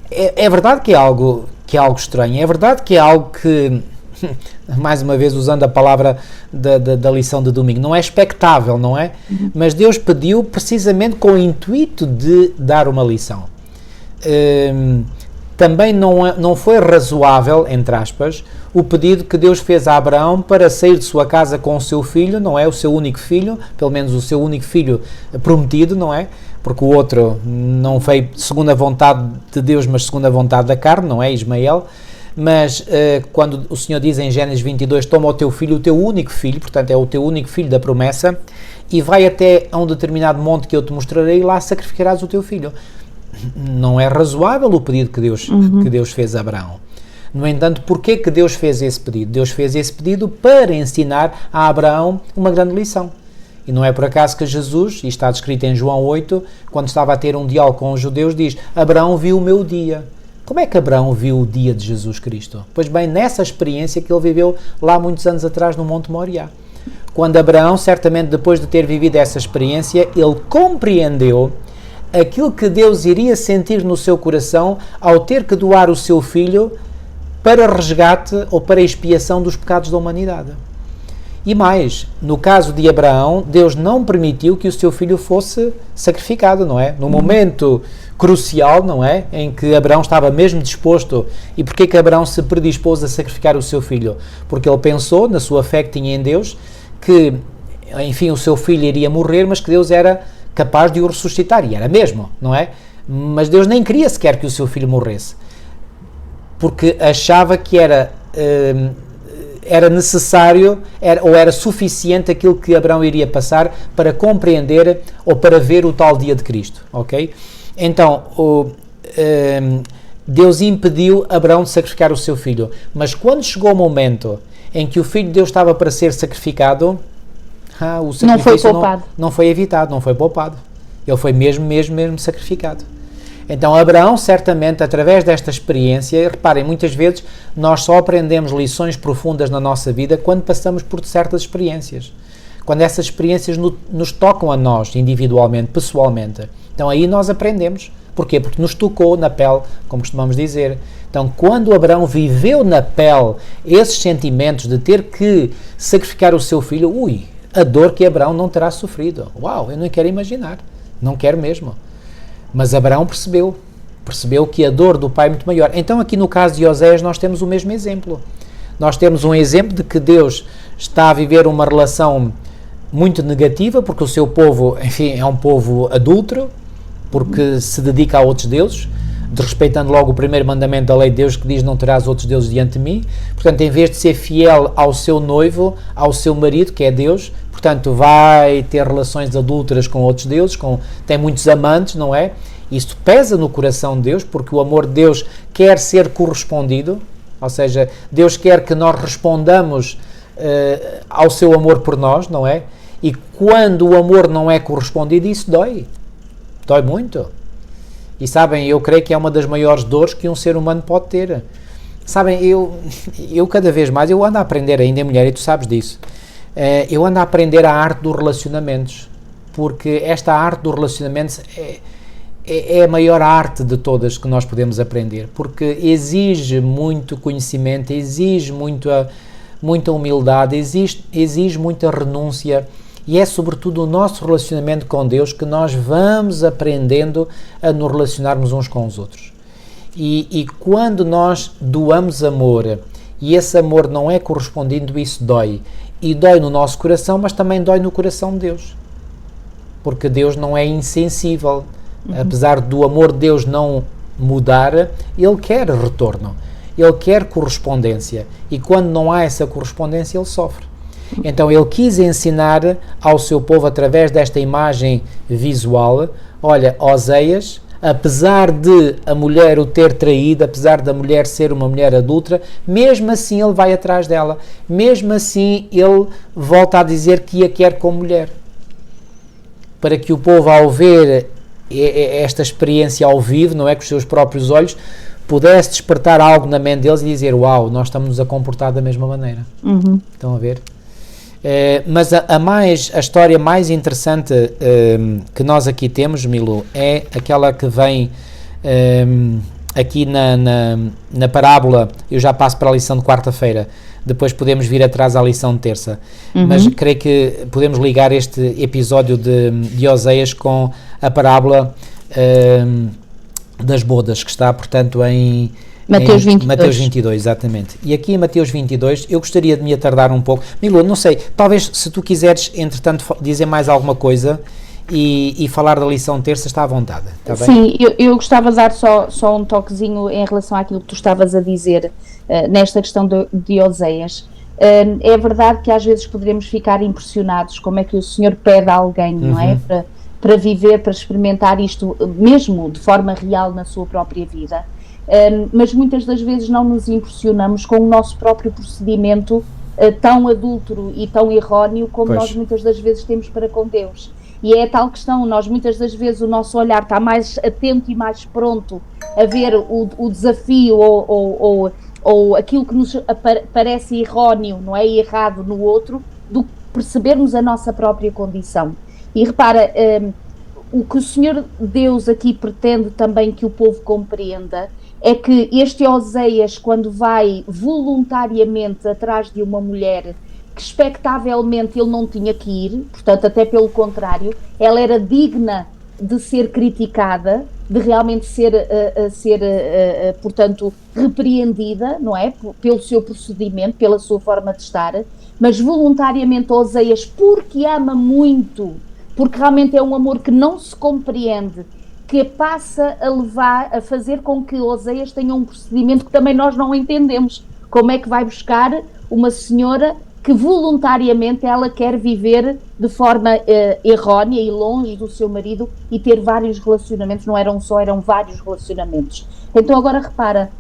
É verdade que é algo estranho, é verdade que é algo que, mais uma vez usando a palavra da lição de domingo, não é expectável, não é? Mas Deus pediu precisamente com o intuito de dar uma lição. Também não foi razoável, entre aspas, o pedido que Deus fez a Abraão para sair de sua casa com o seu filho, não é? O seu único filho, pelo menos o seu único filho prometido, não é? Porque o outro não foi segundo a vontade de Deus, mas segundo a vontade da carne, não é? Ismael. Mas quando o Senhor diz em Gênesis 22, toma o teu filho, o teu único filho, portanto é o teu único filho da promessa, e vai até a um determinado monte que eu te mostrarei e lá sacrificarás o teu filho. Não é razoável o pedido que Deus fez a Abraão. No entanto, porquê que Deus fez esse pedido? Deus fez esse pedido para ensinar a Abraão uma grande lição. E não é por acaso que Jesus, e está descrito em João 8, quando estava a ter um diálogo com os judeus, diz: Abraão viu o meu dia. Como é que Abraão viu o dia de Jesus Cristo? Pois bem, nessa experiência que ele viveu lá muitos anos atrás no Monte Moriá. Quando Abraão, certamente depois de ter vivido essa experiência, ele compreendeu aquilo que Deus iria sentir no seu coração ao ter que doar o seu filho para resgate ou para expiação dos pecados da humanidade. E mais, no caso de Abraão, Deus não permitiu que o seu filho fosse sacrificado, não é? No momento crucial, não é? Em que Abraão estava mesmo disposto. E porquê que Abraão se predispôs a sacrificar o seu filho? Porque ele pensou, na sua fé que tinha em Deus, que, enfim, o seu filho iria morrer, mas que Deus era capaz de o ressuscitar. E era mesmo, não é? Mas Deus nem queria sequer que o seu filho morresse. Porque achava que era necessário, ou era suficiente aquilo que Abraão iria passar para compreender ou para ver o tal dia de Cristo, ok? Então, Deus impediu Abraão de sacrificar o seu filho, mas quando chegou o momento em que o filho de Deus estava para ser sacrificado, o sacrifício não foi poupado. Não foi evitado, não foi poupado. Ele foi mesmo sacrificado. Então, Abraão, certamente, através desta experiência, reparem, muitas vezes nós só aprendemos lições profundas na nossa vida quando passamos por certas experiências. Quando essas experiências nos tocam a nós, individualmente, pessoalmente. Então, aí nós aprendemos. Porquê? Porque nos tocou na pele, como costumamos dizer. Então, quando Abraão viveu na pele esses sentimentos de ter que sacrificar o seu filho, a dor que Abraão não terá sofrido. Uau, eu não quero imaginar. Não quero mesmo. Mas Abraão percebeu que a dor do pai é muito maior. Então, aqui no caso de Oséias, nós temos o mesmo exemplo. Nós temos um exemplo de que Deus está a viver uma relação muito negativa, porque o seu povo, enfim, é um povo adúltero, porque se dedica a outros deuses, desrespeitando logo o primeiro mandamento da lei de Deus, que diz: não terás outros deuses diante de mim. Portanto, em vez de ser fiel ao seu noivo, ao seu marido, que é Deus, portanto, vai ter relações adúlteras com outros deuses, tem muitos amantes, não é? Isto pesa no coração de Deus, porque o amor de Deus quer ser correspondido, ou seja, Deus quer que nós respondamos ao seu amor por nós, não é? E quando o amor não é correspondido, isso dói. Dói muito. E sabem, eu creio que é uma das maiores dores que um ser humano pode ter. Sabem, eu cada vez mais, eu ando a aprender ainda, mulher, e tu sabes disso. Eu ando a aprender a arte dos relacionamentos, porque esta arte dos relacionamentos é a maior arte de todas que nós podemos aprender, porque exige muito conhecimento, exige muita humildade, exige muita renúncia, e é sobretudo o nosso relacionamento com Deus que nós vamos aprendendo a nos relacionarmos uns com os outros. E quando nós doamos amor e esse amor não é correspondido, isso dói. E dói no nosso coração, mas também dói no coração de Deus. Porque Deus não é insensível. Apesar do amor de Deus não mudar, Ele quer retorno. Ele quer correspondência. E quando não há essa correspondência, Ele sofre. Então Ele quis ensinar ao seu povo, através desta imagem visual, olha, Oséias, apesar de a mulher o ter traído, apesar da mulher ser uma mulher adúltera, mesmo assim ele vai atrás dela, mesmo assim ele volta a dizer que a quer como mulher, para que o povo, ao ver esta experiência ao vivo, não é, com os seus próprios olhos, pudesse despertar algo na mente deles e dizer: uau, nós estamos a comportar da mesma maneira. Estão a ver? Mas a história mais interessante que nós aqui temos, Milu, é aquela que vem aqui na parábola. Eu já passo para a lição de quarta-feira, depois podemos vir atrás à lição de terça, mas creio que podemos ligar este episódio de Oséias com a parábola das bodas, que está, portanto, em Mateus 22. Mateus 22, exatamente. E aqui em Mateus 22, eu gostaria de me atardar um pouco. Milu, não sei, talvez se tu quiseres, entretanto, dizer mais alguma coisa e falar da lição de terça, está à vontade. Está bem? Sim, eu gostava de dar só um toquezinho em relação àquilo que tu estavas a dizer nesta questão de Oséias. É verdade que às vezes poderemos ficar impressionados como é que o Senhor pede a alguém, não é? Para viver, para experimentar isto mesmo de forma real na sua própria vida. Mas muitas das vezes não nos impressionamos com o nosso próprio procedimento tão adúltero e tão erróneo como Pois. nós muitas das vezes temos para com Deus. E é a tal questão, nós muitas das vezes o nosso olhar está mais atento e mais pronto a ver o desafio ou aquilo que nos parece erróneo, não é, errado no outro, do que percebermos a nossa própria condição. E repara, o que o Senhor Deus aqui pretende também que o povo compreenda é que este Oséias, quando vai voluntariamente atrás de uma mulher que expectavelmente ele não tinha que ir, portanto, até pelo contrário, ela era digna de ser criticada, de realmente ser portanto, repreendida, não é? Pelo seu procedimento, pela sua forma de estar, mas voluntariamente Oséias, porque ama muito, porque realmente é um amor que não se compreende, que passa a levar, a fazer com que Oséias tenha um procedimento que também nós não entendemos. Como é que vai buscar uma senhora que voluntariamente ela quer viver de forma errónea e longe do seu marido e ter vários relacionamentos, não eram só, eram vários relacionamentos. Então agora repara,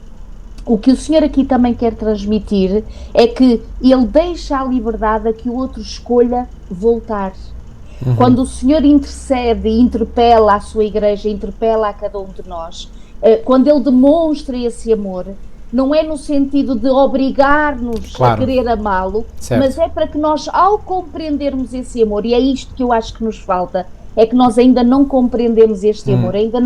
o que o Senhor aqui também quer transmitir é que ele deixa a liberdade a que o outro escolha voltar. Quando o Senhor intercede e interpela a sua igreja, interpela a cada um de nós, quando ele demonstra esse amor, não é no sentido de obrigar-nos a querer amá-lo, mas é para que nós, ao compreendermos esse amor, e é isto que eu acho que nos falta, é que nós ainda não compreendemos este amor, ainda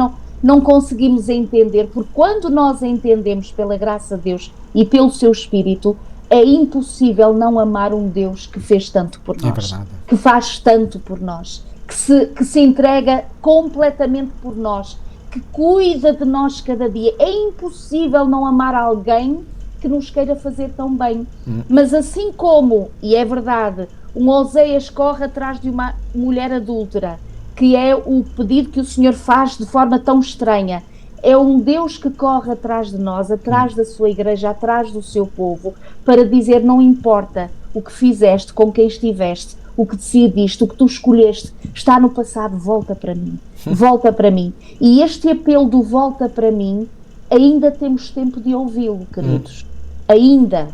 não conseguimos entender, porque quando nós entendemos pela graça de Deus e pelo seu Espírito, é impossível não amar um Deus que fez tanto por nós, que faz tanto por nós, que se entrega completamente por nós, que cuida de nós cada dia. É impossível não amar alguém que nos queira fazer tão bem. Mas assim como, e é verdade, um Oséias corre atrás de uma mulher adúltera, que é o pedido que o Senhor faz de forma tão estranha, é um Deus que corre atrás de nós, atrás da sua igreja, atrás do seu povo, para dizer: não importa o que fizeste, com quem estiveste, o que decidiste, o que tu escolheste, está no passado, volta para mim, volta para mim. E este apelo do volta para mim, ainda temos tempo de ouvi-lo, queridos. Ainda,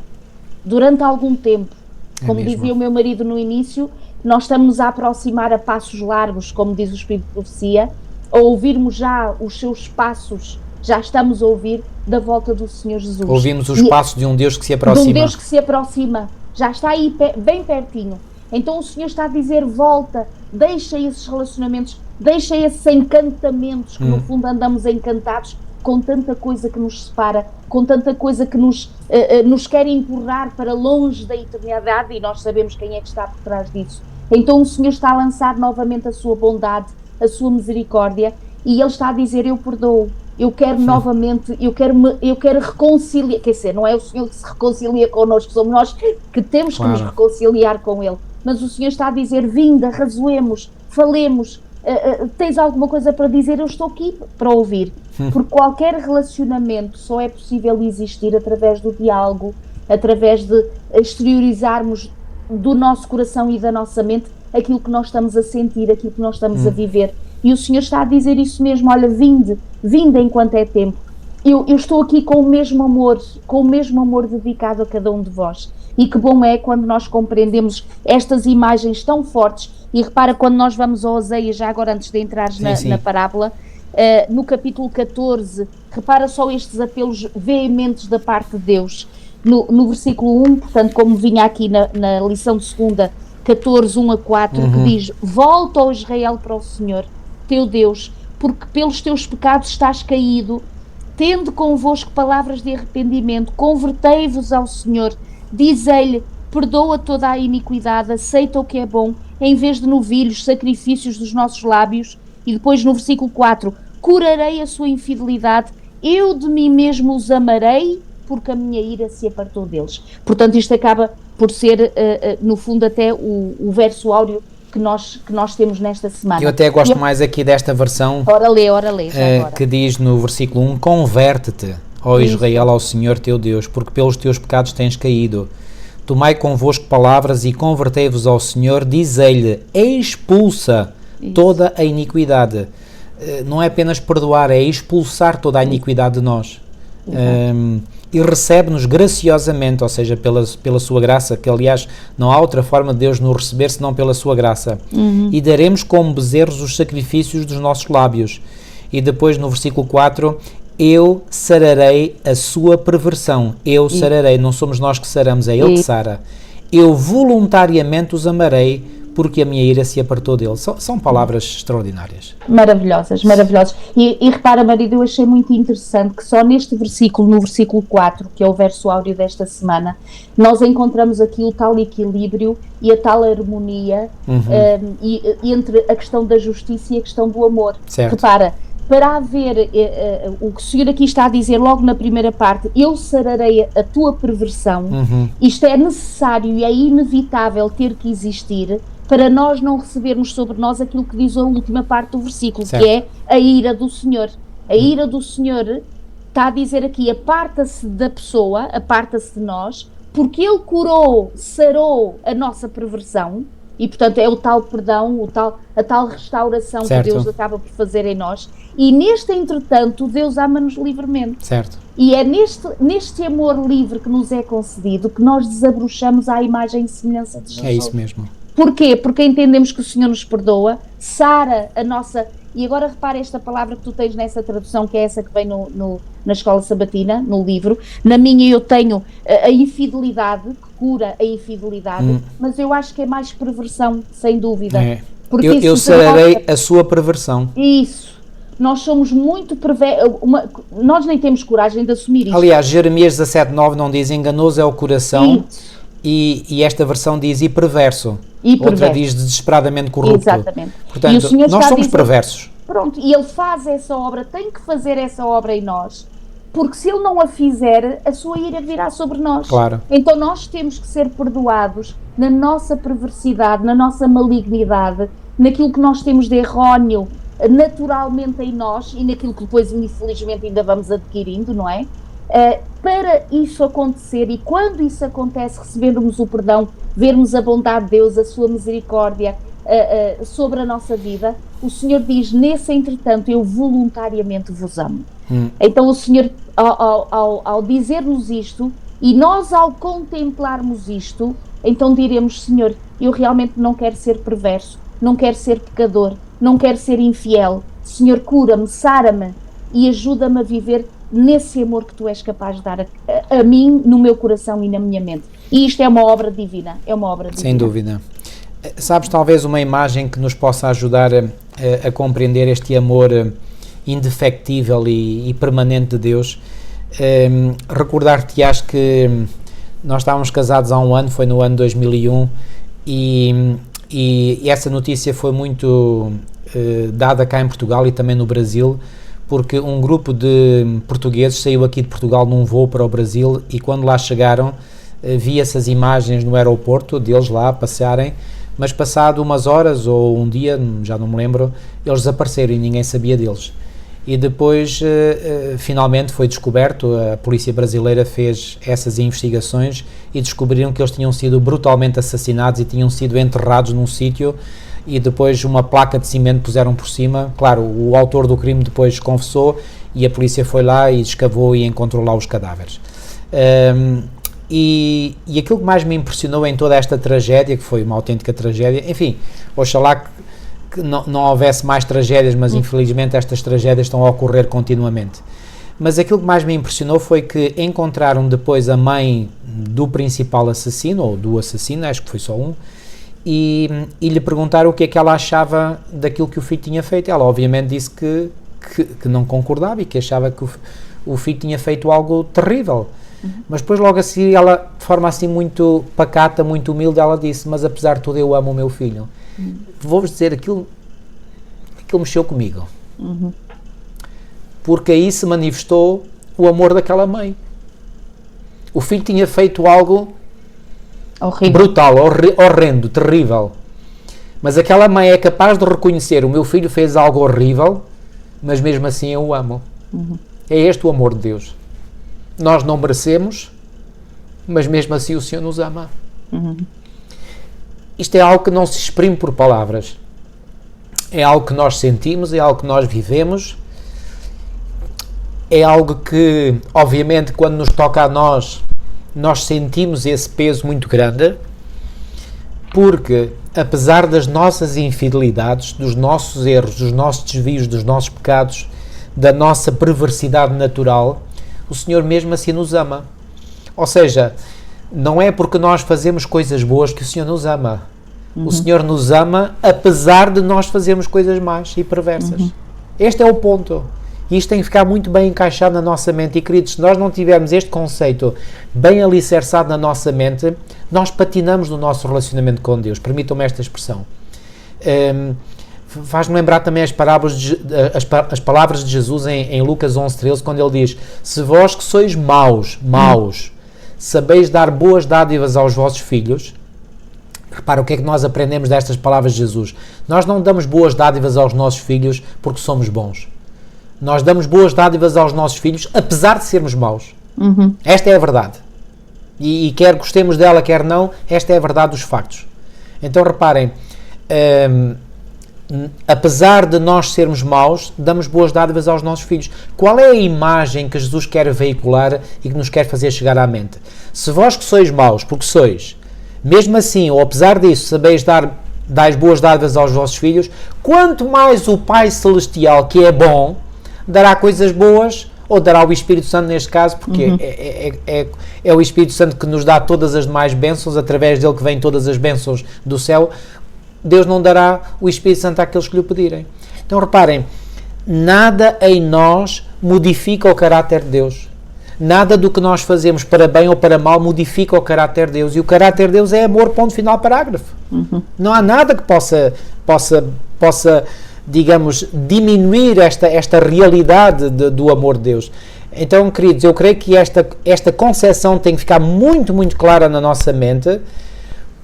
durante algum tempo. Como dizia o meu marido no início, nós estamos a aproximar a passos largos, como diz o Espírito de Profecia, a ouvirmos já os seus passos, já estamos a ouvir da volta do Senhor Jesus. Ouvimos os passos de um Deus que se aproxima. De um Deus que se aproxima, já está aí bem pertinho. Então o Senhor está a dizer: volta, deixa esses relacionamentos, deixa esses encantamentos, que no fundo andamos encantados com tanta coisa que nos separa, com tanta coisa que nos quer empurrar para longe da eternidade, e nós sabemos quem é que está por trás disso. Então o Senhor está a lançar novamente a sua bondade, a sua misericórdia, e Ele está a dizer: eu perdoo, eu quero novamente, eu quero reconciliar. Quer dizer, não é o Senhor que se reconcilia connosco, somos nós que temos que nos reconciliar com Ele, mas o Senhor está a dizer: vinda, razoemos, falemos, tens alguma coisa para dizer, eu estou aqui para ouvir. Porque qualquer relacionamento só é possível existir através do diálogo, através de exteriorizarmos do nosso coração e da nossa mente aquilo que nós estamos a sentir, aquilo que nós estamos a viver. E o Senhor está a dizer isso mesmo: olha, vinde enquanto é tempo. Eu estou aqui com o mesmo amor dedicado a cada um de vós. E que bom é quando nós compreendemos estas imagens tão fortes. E repara, quando nós vamos a Oséias, já agora antes de entrares na parábola, no capítulo 14, repara só estes apelos veementes da parte de Deus. No versículo 1, portanto, como vinha aqui na lição de segunda, 14, 1 a 4, que diz: volta, ó Israel, para o Senhor, teu Deus, porque pelos teus pecados estás caído. Tende convosco palavras de arrependimento, convertei-vos ao Senhor. Diz-lhe: perdoa toda a iniquidade, aceita o que é bom, em vez de novilhos, sacrifícios dos nossos lábios. E depois no versículo 4, curarei a sua infidelidade, eu de mim mesmo os amarei, porque a minha ira se apartou deles. Portanto, isto acaba por ser, no fundo, até o verso áureo que nós temos nesta semana. Eu até gosto mais aqui desta versão, ora lê, já agora. Que diz no versículo 1, converte-te, ó Israel, ao Senhor teu Deus, porque pelos teus pecados tens caído. Tomai convosco palavras e convertei-vos ao Senhor, diz-lhe: expulsa toda a iniquidade. Não é apenas perdoar, é expulsar toda a iniquidade de nós. e recebe-nos graciosamente, ou seja, pela sua graça, que aliás não há outra forma de Deus nos receber senão pela sua graça. E daremos como bezerros os sacrifícios dos nossos lábios. E depois no versículo 4, eu sararei a sua perversão. Eu sararei, não somos nós que saramos, é Ele que sara. Eu voluntariamente os amarei, porque a minha ira se apartou dele. São palavras extraordinárias. Maravilhosas, maravilhosas. E repara, marido, eu achei muito interessante que só neste versículo, no versículo 4, que é o verso áureo desta semana, nós encontramos aqui o tal equilíbrio e a tal harmonia entre a questão da justiça e a questão do amor. Certo. Repara, para haver o que o Senhor aqui está a dizer logo na primeira parte, eu sararei a tua perversão, isto é necessário e é inevitável ter que existir para nós não recebermos sobre nós aquilo que diz a última parte do versículo, certo, que é a ira do Senhor. A ira do Senhor está a dizer aqui, aparta-se da pessoa, aparta-se de nós, porque Ele curou, sarou a nossa perversão, e portanto é o tal perdão, a tal restauração, certo, que Deus acaba por fazer em nós, e neste entretanto Deus ama-nos livremente. Certo. E é neste amor livre que nos é concedido que nós desabrochamos à imagem e semelhança de Jesus. É isso mesmo. Porquê? Porque entendemos que o Senhor nos perdoa, sara a nossa... E agora repara esta palavra que tu tens nessa tradução, que é essa que vem na escola sabatina, no livro. Na minha eu tenho a infidelidade, que cura a infidelidade, mas eu acho que é mais perversão, sem dúvida. É. Porque eu sararei a sua perversão. Isso. Nós somos muito nós nem temos coragem de assumir isso. Aliás, Jeremias 17:9 não diz enganoso é o coração, e esta versão diz e perverso. Outra diz desesperadamente corrupto. Exatamente. Portanto, e o Senhor nós somos perversos. Pronto, e Ele faz essa obra, tem que fazer essa obra em nós, porque se Ele não a fizer, a sua ira virá sobre nós. Claro. Então nós temos que ser perdoados na nossa perversidade, na nossa malignidade, naquilo que nós temos de erróneo naturalmente em nós e naquilo que depois infelizmente ainda vamos adquirindo, não é? Para isso acontecer, e quando isso acontece, recebermos o perdão, vermos a bondade de Deus, a sua misericórdia sobre a nossa vida, o Senhor diz, nesse entretanto eu voluntariamente vos amo. Então o Senhor, ao dizer-nos isto, e nós ao contemplarmos isto, então diremos, Senhor, eu realmente não quero ser perverso, não quero ser pecador, não quero ser infiel. Senhor, cura-me, sara-me e ajuda-me a viver nesse amor que Tu és capaz de dar a mim, no meu coração e na minha mente. E isto é uma obra divina, é uma obra divina. Sem dúvida. Sabes, talvez uma imagem que nos possa ajudar a compreender este amor indefectível e permanente de Deus. Recordar-te-ás que nós estávamos casados há um ano, foi no ano 2001, e essa notícia foi muito dada cá em Portugal e também no Brasil, porque um grupo de portugueses saiu aqui de Portugal num voo para o Brasil e quando lá chegaram via-se as imagens no aeroporto deles lá a passearem, mas passado umas horas ou um dia, já não me lembro, eles desapareceram e ninguém sabia deles. E depois finalmente foi descoberto, a polícia brasileira fez essas investigações e descobriram que eles tinham sido brutalmente assassinados e tinham sido enterrados num sítio e depois uma placa de cimento puseram por cima. Claro, o autor do crime depois confessou e a polícia foi lá e escavou e encontrou lá os cadáveres. E aquilo que mais me impressionou em toda esta tragédia, que foi uma autêntica tragédia, enfim, oxalá que não houvesse mais tragédias, mas infelizmente estas tragédias estão a ocorrer continuamente. Mas aquilo que mais me impressionou foi que encontraram depois a mãe do principal assassino, ou do assassino, acho que foi só um, e lhe perguntaram o que é que ela achava daquilo que o filho tinha feito. Ela obviamente disse que não concordava e que achava que o filho tinha feito algo terrível. Mas depois logo a seguir ela, de forma assim muito pacata, muito humilde, ela disse, mas apesar de tudo eu amo o meu filho. Vou-vos dizer, aquilo mexeu comigo. Porque aí se manifestou o amor daquela mãe. O filho tinha feito algo horrível, brutal, horrendo, terrível. Mas aquela mãe é capaz de reconhecer, o meu filho fez algo horrível, mas mesmo assim eu o amo. É este o amor de Deus. Nós não merecemos, mas mesmo assim o Senhor nos ama. Isto é algo que não se exprime por palavras. É algo que nós sentimos, é algo que nós vivemos. é algo que, obviamente, quando nos toca a nós sentimos esse peso muito grande, porque, apesar das nossas infidelidades, dos nossos erros, dos nossos desvios, dos nossos pecados, da nossa perversidade natural, o Senhor mesmo assim nos ama. Ou seja, não é porque nós fazemos coisas boas que o Senhor nos ama. O Senhor nos ama apesar de nós fazermos coisas más e perversas. Este é o ponto. E isto tem que ficar muito bem encaixado na nossa mente. E, queridos, se nós não tivermos este conceito bem alicerçado na nossa mente, nós patinamos no nosso relacionamento com Deus. Permitam-me esta expressão. Faz-me lembrar também as palavras de Jesus em Lucas 11:13, quando ele diz: se vós que sois maus, sabeis dar boas dádivas aos vossos filhos. Repara, o que é que nós aprendemos destas palavras de Jesus? Nós não damos boas dádivas aos nossos filhos porque somos bons. Nós damos boas dádivas aos nossos filhos apesar de sermos maus. Esta é a verdade. E quer gostemos dela, quer não, esta é a verdade dos factos. Então reparem, apesar de nós sermos maus, damos boas dádivas aos nossos filhos. Qual é a imagem que Jesus quer veicular e que nos quer fazer chegar à mente? Se vós que sois maus, porque sois, mesmo assim, ou apesar disso, sabeis dar boas dádivas aos vossos filhos, quanto mais o Pai Celestial, que é bom, dará coisas boas, ou dará o Espírito Santo neste caso, porque é o Espírito Santo que nos dá todas as demais bênçãos, através dele que vêm todas as bênçãos do céu. Deus não dará o Espírito Santo àqueles que lhe pedirem. Então reparem, nada em nós modifica o caráter de Deus. Nada do que nós fazemos para bem ou para mal modifica o caráter de Deus. E o caráter de Deus é amor, ponto final, parágrafo. Não há nada que possa, digamos, diminuir esta realidade do amor de Deus. Então, queridos, eu creio que esta concepção tem que ficar muito, muito clara na nossa mente,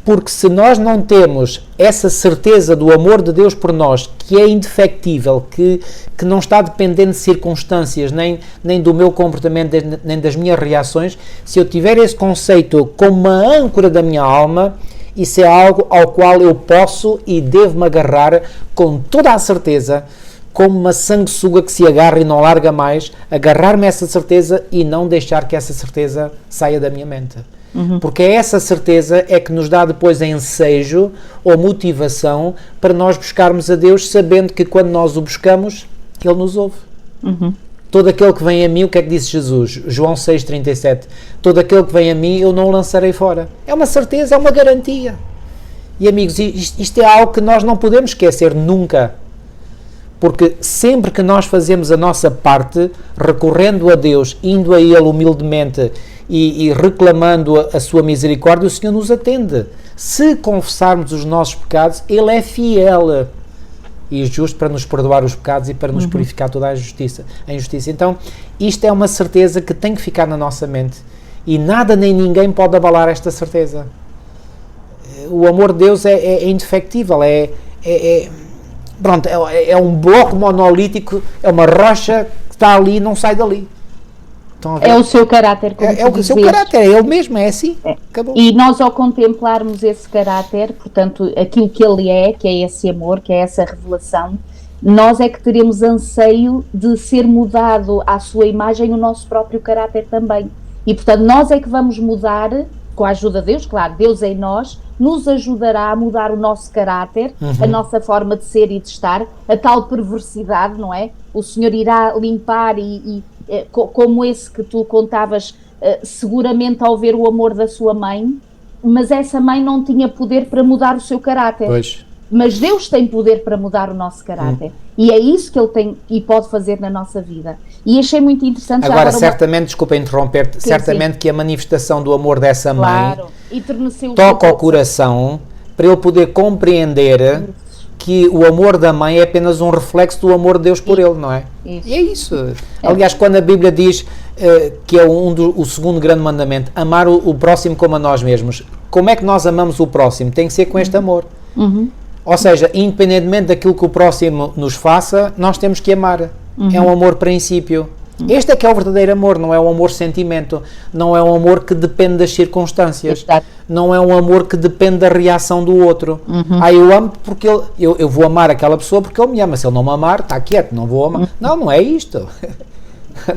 porque se nós não temos essa certeza do amor de Deus por nós, que é indefectível, que não está dependendo de circunstâncias, nem do meu comportamento, nem das minhas reações, se eu tiver esse conceito como uma âncora da minha alma, isso é algo ao qual eu posso e devo-me agarrar com toda a certeza, como uma sanguessuga que se agarra e não larga mais, agarrar-me a essa certeza e não deixar que essa certeza saia da minha mente. Porque essa certeza é que nos dá depois ensejo ou motivação para nós buscarmos a Deus, sabendo que quando nós o buscamos, Ele nos ouve. Todo aquele que vem a mim, o que é que disse Jesus? João 6,37. Todo aquele que vem a mim, eu não o lançarei fora. É uma certeza, é uma garantia. E amigos, isto é algo que nós não podemos esquecer nunca. Porque sempre que nós fazemos a nossa parte, recorrendo a Deus, indo a Ele humildemente e reclamando a sua misericórdia, o Senhor nos atende. Se confessarmos os nossos pecados, Ele é fiel e justo para nos perdoar os pecados e para nos purificar toda a injustiça. Então, isto é uma certeza que tem que ficar na nossa mente. E nada nem ninguém pode abalar esta certeza. O amor de Deus é indefectível, é um bloco monolítico, é uma rocha que está ali e não sai dali. É o seu caráter, como é o seu caráter, é ele mesmo, é assim. Acabou. E nós, ao contemplarmos esse caráter, portanto, aquilo que ele é, que é esse amor, que é essa revelação, nós é que teremos anseio de ser mudado à sua imagem o nosso próprio caráter também. E, portanto, nós é que vamos mudar, com a ajuda de Deus, claro, Deus em nós, nos ajudará a mudar o nosso caráter, a nossa forma de ser e de estar, a tal perversidade, não é? O Senhor irá limpar como esse que tu contavas, seguramente ao ver o amor da sua mãe, mas essa mãe não tinha poder para mudar o seu caráter. Pois. Mas Deus tem poder para mudar o nosso caráter. E é isso que Ele tem e pode fazer na nossa vida. E achei muito interessante... Agora, certamente, desculpa interromper-te, certamente que a manifestação do amor dessa mãe toca ao coração para ele poder compreender que o amor da mãe é apenas um reflexo do amor de Deus por ele, não é? Isso. E é isso. Aliás, quando a Bíblia diz que é o segundo grande mandamento, amar o próximo como a nós mesmos, como é que nós amamos o próximo? Tem que ser com este amor. Ou seja, independentemente daquilo que o próximo nos faça, nós temos que amar. É um amor princípio. Este é que é o verdadeiro amor, não é um amor sentimento, não é um amor que depende das circunstâncias, não é um amor que depende da reação do outro. Eu amo porque eu vou amar aquela pessoa porque ele me ama, se ele não me amar, está quieto, não vou amar. Não é isto.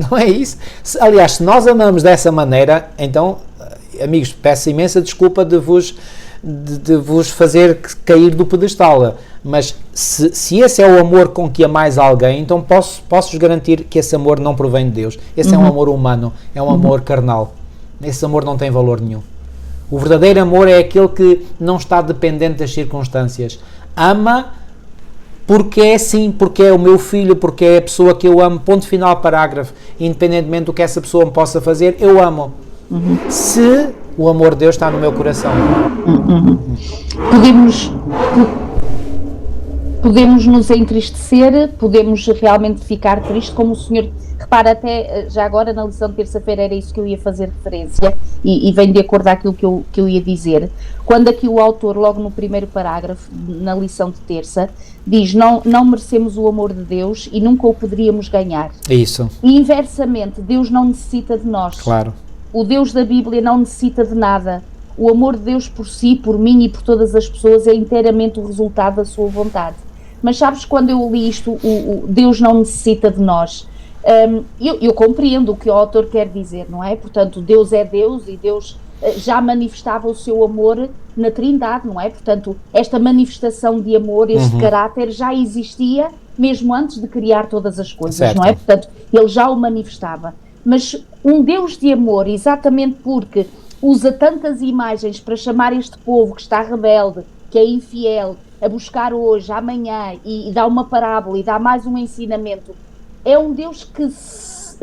Não é isso? Aliás, se nós amamos dessa maneira, então, amigos, peço imensa desculpa de vos fazer cair do pedestal, mas se esse é o amor com que amais alguém, então posso-vos garantir que esse amor não provém de Deus. Esse é um amor humano, é um amor carnal. Esse amor não tem valor nenhum. O verdadeiro amor é aquele que não está dependente das circunstâncias. Ama porque é assim, porque é o meu filho, porque é a pessoa que eu amo, ponto final, parágrafo. Independentemente do que essa pessoa me possa fazer, eu amo. Se o amor de Deus está no meu coração. Podemos nos entristecer, podemos realmente ficar tristes, como o senhor, repara, até já agora na lição de terça-feira era isso que eu ia fazer referência, e vem de acordo àquilo que eu ia dizer, quando aqui o autor, logo no primeiro parágrafo, na lição de terça, diz, não merecemos o amor de Deus e nunca o poderíamos ganhar. Isso. E inversamente, Deus não necessita de nós. Claro. O Deus da Bíblia não necessita de nada. O amor de Deus por si, por mim e por todas as pessoas é inteiramente o resultado da sua vontade. Mas sabes, quando eu li isto, o Deus não necessita de nós, eu compreendo o que o autor quer dizer, não é? Portanto, Deus é Deus e Deus já manifestava o seu amor na Trindade, não é? Portanto, esta manifestação de amor, este caráter já existia mesmo antes de criar todas as coisas, certo, não é? Portanto, ele já o manifestava. Mas um Deus de amor, exatamente porque usa tantas imagens para chamar este povo que está rebelde, que é infiel, a buscar hoje, amanhã, e dá uma parábola e dá mais um ensinamento, é um Deus que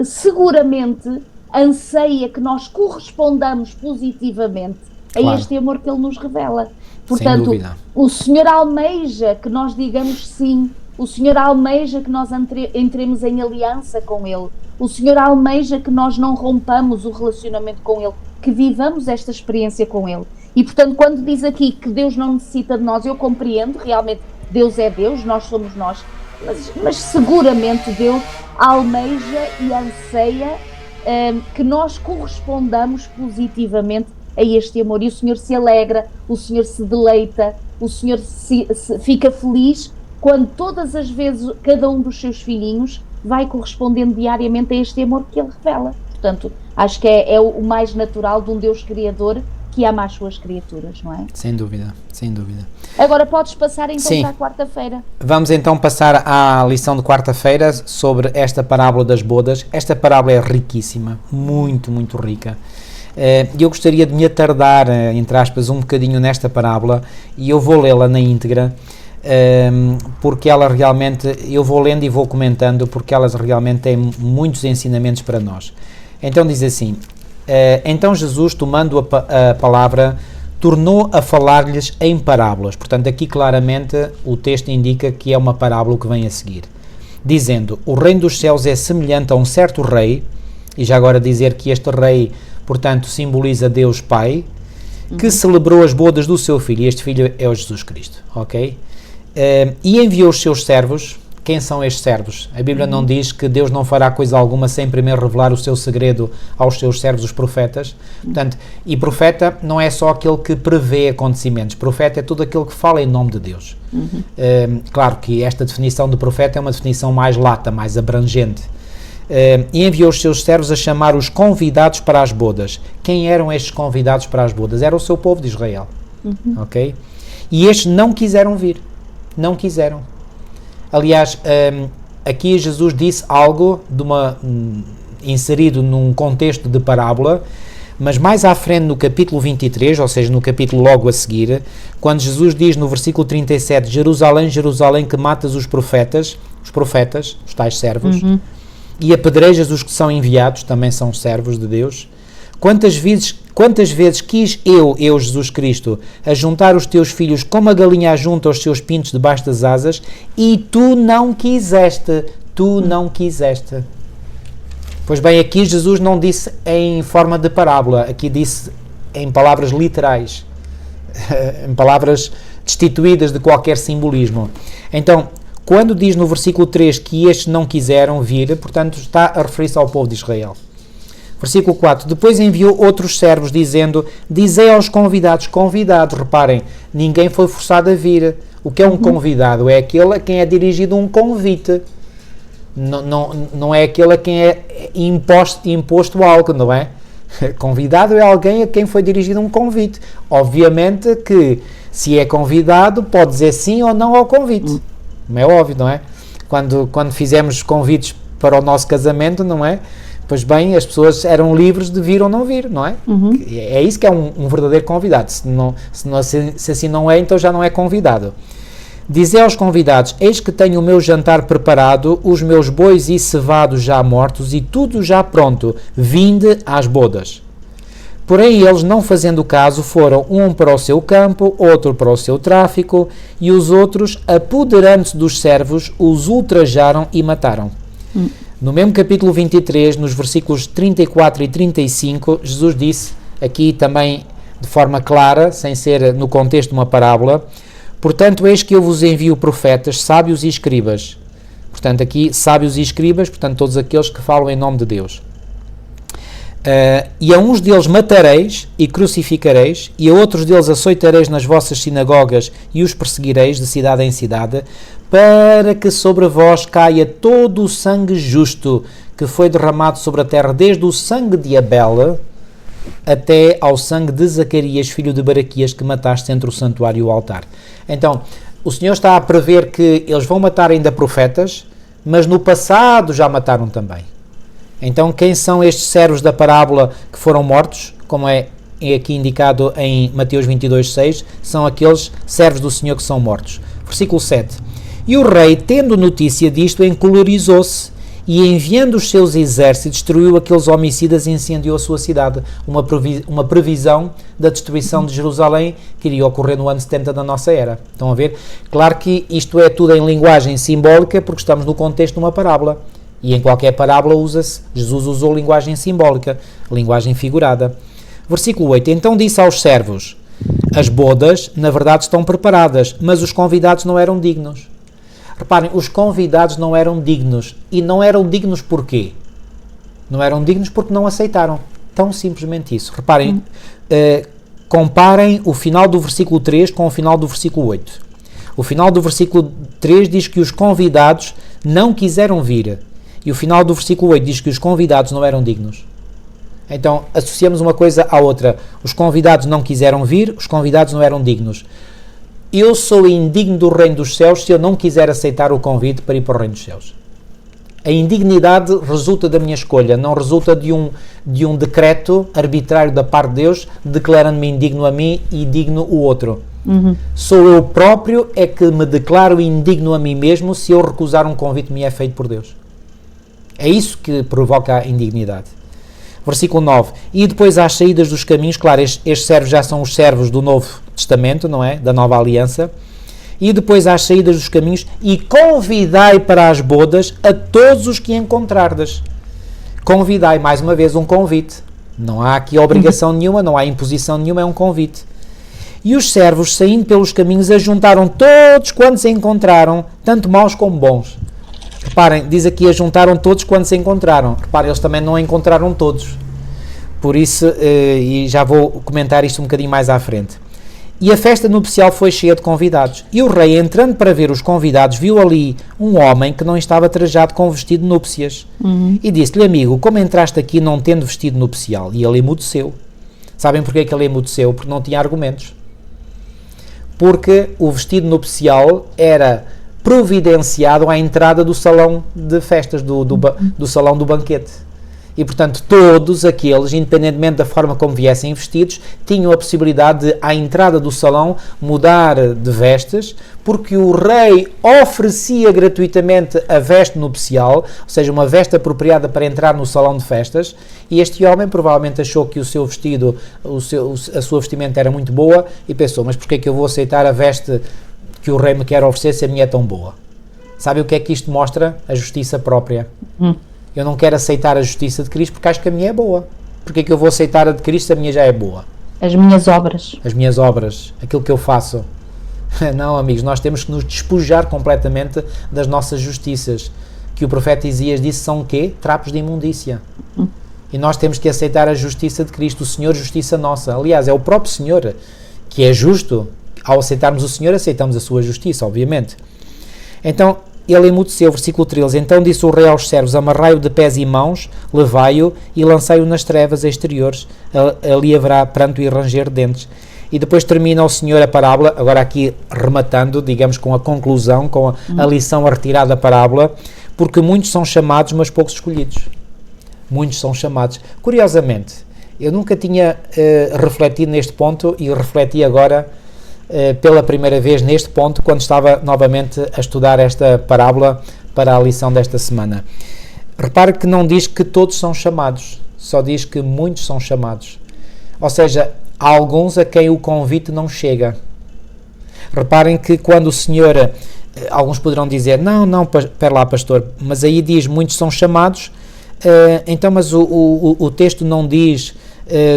seguramente anseia que nós correspondamos positivamente a este amor que Ele nos revela. Portanto, o Senhor almeja que nós digamos sim, o Senhor almeja que nós entremos em aliança com Ele, o Senhor almeja que nós não rompamos o relacionamento com Ele, que vivamos esta experiência com Ele. E, portanto, quando diz aqui que Deus não necessita de nós, eu compreendo, realmente, Deus é Deus, nós somos nós, mas seguramente Deus almeja e anseia que nós correspondamos positivamente a este amor. E o Senhor se alegra, o Senhor se deleita, o Senhor fica feliz quando todas as vezes cada um dos seus filhinhos vai correspondendo diariamente a este amor que Ele revela. Portanto, acho que é o mais natural de um Deus Criador que ama as suas criaturas, não é? Sem dúvida, sem dúvida. Agora podes passar então Sim. para a quarta-feira. Vamos então passar à lição de quarta-feira sobre esta parábola das bodas. Esta parábola é riquíssima, muito, muito rica. E eu gostaria de me atardar, entre aspas, um bocadinho nesta parábola, e eu vou lê-la na íntegra, porque ela realmente, eu vou lendo e vou comentando, porque elas realmente têm muitos ensinamentos para nós. Então diz assim: então Jesus, tomando a palavra, tornou a falar-lhes em parábolas. Portanto, aqui claramente o texto indica que é uma parábola que vem a seguir, dizendo: o reino dos céus é semelhante a um certo rei, e já agora dizer que este rei, portanto, simboliza Deus Pai, que celebrou as bodas do seu filho, e este filho é o Jesus Cristo, ok? E enviou os seus servos. Quem são estes servos? A Bíblia não diz que Deus não fará coisa alguma sem primeiro revelar o seu segredo aos seus servos, os profetas. Portanto, e profeta não é só aquele que prevê acontecimentos. Profeta é todo aquele que fala em nome de Deus. Claro que esta definição de profeta é uma definição mais lata, mais abrangente. E enviou os seus servos a chamar os convidados para as bodas. Quem eram estes convidados para as bodas? Era o seu povo de Israel. Ok? E estes não quiseram vir. Não quiseram. Aliás, aqui Jesus disse algo inserido num contexto de parábola, mas mais à frente no capítulo 23, ou seja, no capítulo logo a seguir, quando Jesus diz no versículo 37, Jerusalém, Jerusalém, que matas os profetas, os tais servos, e apedrejas os que são enviados, também são servos de Deus. Quantas vezes quis eu, Jesus Cristo, ajuntar os teus filhos como a galinha ajunta os seus pintos debaixo das asas, e tu não quiseste. Pois bem, aqui Jesus não disse em forma de parábola, aqui disse em palavras literais, em palavras destituídas de qualquer simbolismo. Então, quando diz no versículo 3 que estes não quiseram vir, portanto está a referir-se ao povo de Israel. Versículo 4, depois enviou outros servos, dizendo, dizei aos convidados, reparem, ninguém foi forçado a vir. O que é um convidado? É aquele a quem é dirigido um convite. Não é aquele a quem é imposto algo, não é? Convidado é alguém a quem foi dirigido um convite. Obviamente que, se é convidado, pode dizer sim ou não ao convite. Como é óbvio, não é? Quando fizemos convites para o nosso casamento, não é? Pois bem, as pessoas eram livres de vir ou não vir, não é? É isso que é um verdadeiro convidado. Se assim não é, então já não é convidado. Dizei aos convidados: eis que tenho o meu jantar preparado, os meus bois e cevados já mortos, e tudo já pronto, vinde às bodas. Porém eles, não fazendo caso, foram um para o seu campo, outro para o seu tráfico, e os outros, apoderando-se dos servos, os ultrajaram e mataram. No mesmo capítulo 23, nos versículos 34 e 35, Jesus disse, aqui também de forma clara, sem ser no contexto de uma parábola: portanto, eis que eu vos envio profetas, sábios e escribas. Portanto, aqui, sábios e escribas, portanto, todos aqueles que falam em nome de Deus. E a uns deles matareis e crucificareis, e a outros deles açoitareis nas vossas sinagogas e os perseguireis de cidade em cidade, para que sobre vós caia todo o sangue justo que foi derramado sobre a terra, desde o sangue de Abel até ao sangue de Zacarias, filho de Baraquias, que mataste entre o santuário e o altar. Então, o Senhor está a prever que eles vão matar ainda profetas, mas no passado já mataram também. Então, quem são estes servos da parábola que foram mortos, como é aqui indicado em Mateus 22:6, são aqueles servos do Senhor que são mortos. Versículo 7. E o rei, tendo notícia disto, encolerizou-se, e enviando os seus exércitos, destruiu aqueles homicidas e incendiou a sua cidade. Uma previsão da destruição de Jerusalém que iria ocorrer no ano 70 da nossa era. Estão a ver? Claro que isto é tudo em linguagem simbólica, porque estamos no contexto de uma parábola. E em qualquer parábola Jesus usou linguagem simbólica, linguagem figurada. Versículo 8. Então disse aos servos: as bodas, na verdade, estão preparadas, mas os convidados não eram dignos. Reparem, os convidados não eram dignos. E não eram dignos porquê? Não eram dignos porque não aceitaram. Tão simplesmente isso. Reparem, comparem o final do versículo 3 com o final do versículo 8. O final do versículo 3 diz que os convidados não quiseram vir. E o final do versículo 8 diz que os convidados não eram dignos. Então, associamos uma coisa à outra. Os convidados não quiseram vir, os convidados não eram dignos. Eu sou indigno do reino dos céus se eu não quiser aceitar o convite para ir para o reino dos céus. A indignidade resulta da minha escolha, não resulta de um decreto arbitrário da parte de Deus, declarando-me indigno a mim e digno o outro. Sou eu próprio é que me declaro indigno a mim mesmo se eu recusar um convite que me é feito por Deus. É isso que provoca a indignidade. Versículo 9. E depois às saídas dos caminhos, claro, estes servos já são os servos do Novo Testamento, não é? Da Nova Aliança. E depois às saídas dos caminhos, e convidai para as bodas a todos os que encontrardes. Convidai, mais uma vez, um convite. Não há aqui obrigação nenhuma, não há imposição nenhuma, é um convite. E os servos, saindo pelos caminhos, ajuntaram todos quantos se encontraram, tanto maus como bons. Reparem, diz aqui, ajuntaram todos quando se encontraram. Reparem, eles também não encontraram todos. Por isso, e já vou comentar isto um bocadinho mais à frente. E a festa nupcial foi cheia de convidados. E o rei, entrando para ver os convidados, viu ali um homem que não estava trajado com vestido de núpcias. E disse-lhe: amigo, como entraste aqui não tendo vestido nupcial? E ele emudeceu. Sabem porquê que ele emudeceu? Porque não tinha argumentos. Porque o vestido nupcial era providenciado à entrada do salão de festas, do salão do banquete. E, portanto, todos aqueles, independentemente da forma como viessem vestidos, tinham a possibilidade de, à entrada do salão, mudar de vestes, porque o rei oferecia gratuitamente a veste nupcial, ou seja, uma veste apropriada para entrar no salão de festas, e este homem provavelmente achou que o seu vestido, a sua vestimenta era muito boa, e pensou: mas porquê é que eu vou aceitar a veste que o rei me quer oferecer se a minha é tão boa? Sabe o que é que isto mostra? A justiça própria. Eu não quero aceitar a justiça de Cristo porque acho que a minha é boa. Porque é que eu vou aceitar a de Cristo se a minha já é boa? As minhas obras. As minhas obras, aquilo que eu faço. Não, amigos, nós temos que nos despojar completamente das nossas justiças. Que o profeta Isaías disse são o quê? Trapos de imundícia. E nós temos que aceitar a justiça de Cristo, o Senhor, justiça nossa. Aliás, é o próprio Senhor que é justo. Ao aceitarmos o Senhor, aceitamos a sua justiça, obviamente. Então, ele emudeceu, versículo 13, então disse o rei aos servos, amarrai-o de pés e mãos, levai-o e lançai-o nas trevas exteriores, ali haverá pranto e ranger de dentes. E depois termina o Senhor a parábola, agora aqui rematando, digamos, com a conclusão, com a lição a retirar da parábola, porque muitos são chamados, mas poucos escolhidos. Muitos são chamados. Curiosamente, eu nunca tinha refletido neste ponto e refleti agora pela primeira vez neste ponto, quando estava novamente a estudar esta parábola para a lição desta semana. Repare que não diz que todos são chamados, só diz que muitos são chamados. Ou seja, há alguns a quem o convite não chega. Reparem que quando o Senhor, alguns poderão dizer, não, espera lá, pastor, mas aí diz, muitos são chamados, então, mas o texto não diz,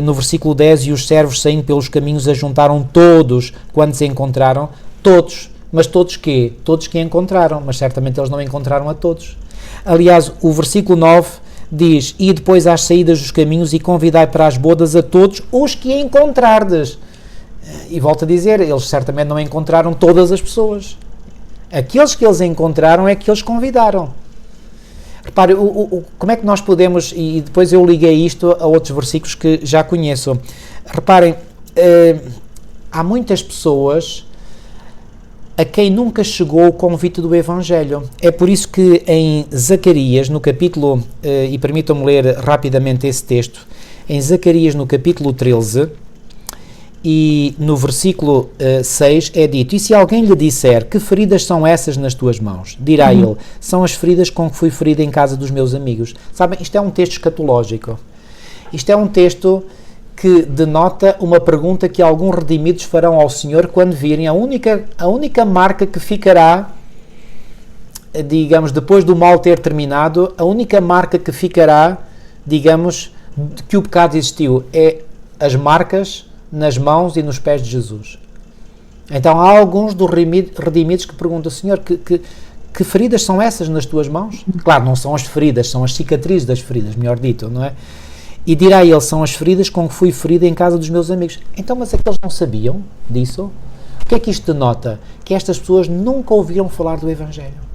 no versículo 10, e os servos saindo pelos caminhos ajuntaram todos, quando se encontraram, todos, mas todos quê? Todos que encontraram, mas certamente eles não encontraram a todos. Aliás, o versículo 9 diz, e depois às saídas dos caminhos e convidai para as bodas a todos os que encontrardes. E volto a dizer, eles certamente não encontraram todas as pessoas. Aqueles que eles encontraram é que eles convidaram. Repare, como é que nós podemos, e depois eu liguei isto a outros versículos que já conheço. Reparem, há muitas pessoas a quem nunca chegou o convite do Evangelho. É por isso que em Zacarias, no capítulo, e permitam-me ler rapidamente esse texto, em Zacarias no capítulo 13, e no versículo 6 é dito, e se alguém lhe disser, que feridas são essas nas tuas mãos? Dirá ele, são as feridas com que fui ferido em casa dos meus amigos. Sabem, isto é um texto escatológico. Isto é um texto que denota uma pergunta que alguns redimidos farão ao Senhor quando virem a única marca que ficará, digamos, depois do mal ter terminado, a única marca que ficará, digamos, que o pecado existiu, é as marcas nas mãos e nos pés de Jesus. Então há alguns dos redimidos que perguntam, Senhor, que feridas são essas nas tuas mãos? Claro, não são as feridas, são as cicatrizes das feridas, melhor dito, não é? E dirá ele, são as feridas com que fui ferido em casa dos meus amigos. Então, mas aqueles não sabiam disso? O que é que isto denota? Que estas pessoas nunca ouviram falar do Evangelho.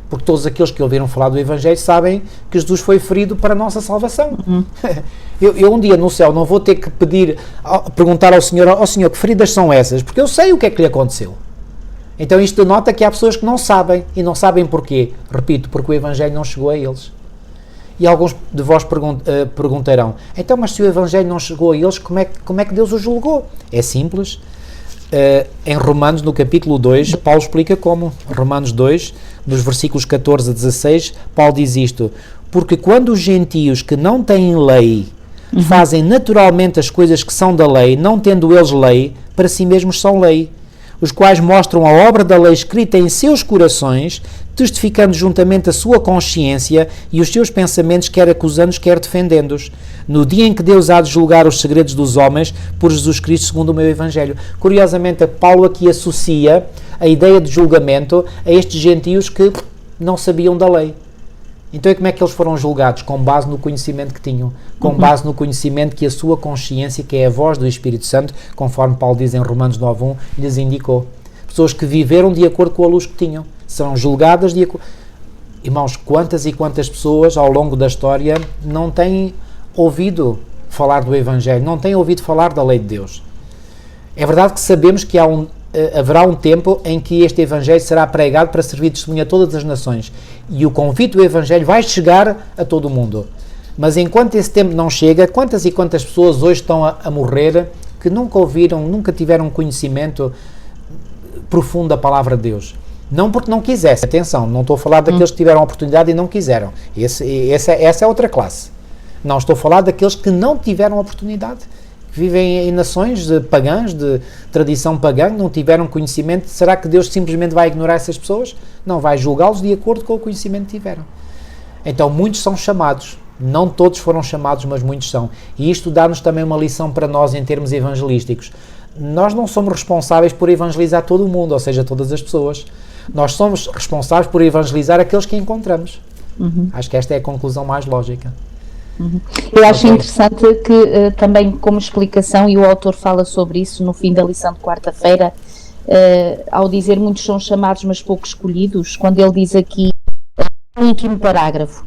Porque todos aqueles que ouviram falar do Evangelho sabem que Jesus foi ferido para a nossa salvação. Eu um dia no céu não vou ter que perguntar ao Senhor, Senhor, que feridas são essas? Porque eu sei o que é que lhe aconteceu. Então isto denota que há pessoas que não sabem, e não sabem porquê. Repito, porque o Evangelho não chegou a eles. E alguns de vós perguntarão, então, mas se o Evangelho não chegou a eles, como é que Deus o julgou? É simples. Em Romanos, no capítulo 2, Paulo explica como. Romanos 2, nos versículos 14 a 16, Paulo diz isto, porque quando os gentios que não têm lei fazem naturalmente as coisas que são da lei, não tendo eles lei, para si mesmos são lei, os quais mostram a obra da lei escrita em seus corações, testificando juntamente a sua consciência e os seus pensamentos, quer acusando-os, quer defendendo-os, no dia em que Deus há de julgar os segredos dos homens por Jesus Cristo segundo o meu Evangelho. Curiosamente, Paulo aqui associa a ideia de julgamento a estes gentios que não sabiam da lei. Então, como é que eles foram julgados? Com base no conhecimento que tinham, com base no conhecimento que a sua consciência, que é a voz do Espírito Santo, conforme Paulo diz em Romanos 9.1, lhes indicou. Pessoas que viveram de acordo com a luz que tinham, serão julgadas de acordo. Irmãos, quantas e quantas pessoas ao longo da história não têm ouvido falar do Evangelho, não têm ouvido falar da lei de Deus? É verdade que sabemos que haverá um tempo em que este Evangelho será pregado para servir de testemunho a todas as nações e o convite do Evangelho vai chegar a todo o mundo. Mas enquanto esse tempo não chega, quantas e quantas pessoas hoje estão a morrer que nunca ouviram, nunca tiveram conhecimento profundo da palavra de Deus? Não porque não quisessem, atenção, não estou a falar daqueles que tiveram a oportunidade e não quiseram. Essa é outra classe. Não, estou a falar daqueles que não tiveram a oportunidade, que vivem em nações pagãs, de tradição pagã, não tiveram conhecimento. Será que Deus simplesmente vai ignorar essas pessoas? Não, vai julgá-los de acordo com o conhecimento que tiveram. Então, muitos são chamados. Não todos foram chamados, mas muitos são. E isto dá-nos também uma lição para nós em termos evangelísticos. Nós não somos responsáveis por evangelizar todo o mundo, ou seja, todas as pessoas. Nós somos responsáveis por evangelizar aqueles que encontramos. Acho que esta é a conclusão mais lógica. Eu acho interessante que também como explicação, e o autor fala sobre isso no fim da lição de quarta-feira, ao dizer muitos são chamados, mas poucos escolhidos, quando ele diz aqui, no último parágrafo,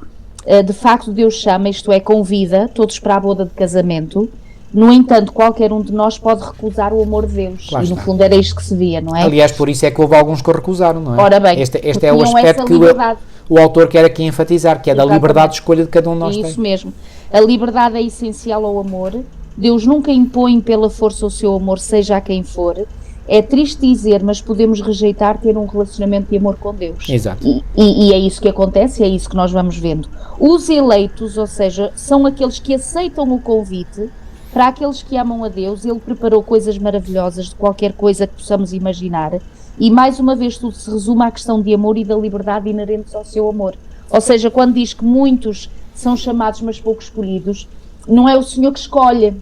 de facto Deus chama, isto é, convida todos para a boda de casamento. No entanto, qualquer um de nós pode recusar o amor de Deus. Lá e no está. fundo era isto que se via, não é? Aliás, por isso é que houve alguns que recusaram, não é? Ora bem, este porque é o tinham aspecto essa que liberdade. o autor quer aqui enfatizar, que é da Exatamente. liberdade de escolha de cada um de nós Isso tem. mesmo. A liberdade é essencial ao amor. Deus nunca impõe pela força o seu amor, seja a quem for. É triste dizer, mas podemos rejeitar ter um relacionamento de amor com Deus. Exato. E é isso que acontece, é isso que nós vamos vendo. Os eleitos, ou seja, são aqueles que aceitam o convite. Para aqueles que amam a Deus, Ele preparou coisas maravilhosas de qualquer coisa que possamos imaginar. E mais uma vez tudo se resume à questão de amor e da liberdade inerentes ao seu amor. Ou seja, quando diz que muitos são chamados, mas poucos escolhidos, não é o Senhor que escolhe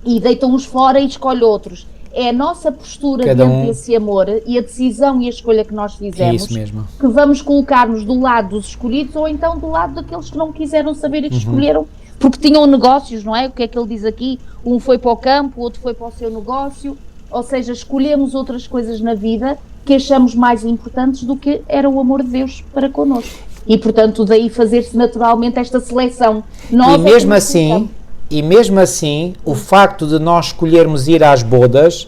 e deita uns fora e escolhe outros. É a nossa postura diante desse amor e a decisão e a escolha que nós fizemos, É isso mesmo. que vamos colocar-nos do lado dos escolhidos ou então do lado daqueles que não quiseram saber e que escolheram porque tinham negócios, não é? O que é que ele diz aqui? Um foi para o campo, o outro foi para o seu negócio, ou seja, escolhemos outras coisas na vida que achamos mais importantes do que era o amor de Deus para connosco. E, portanto, daí fazer-se naturalmente esta seleção. Nós E mesmo assim, o facto de nós escolhermos ir às bodas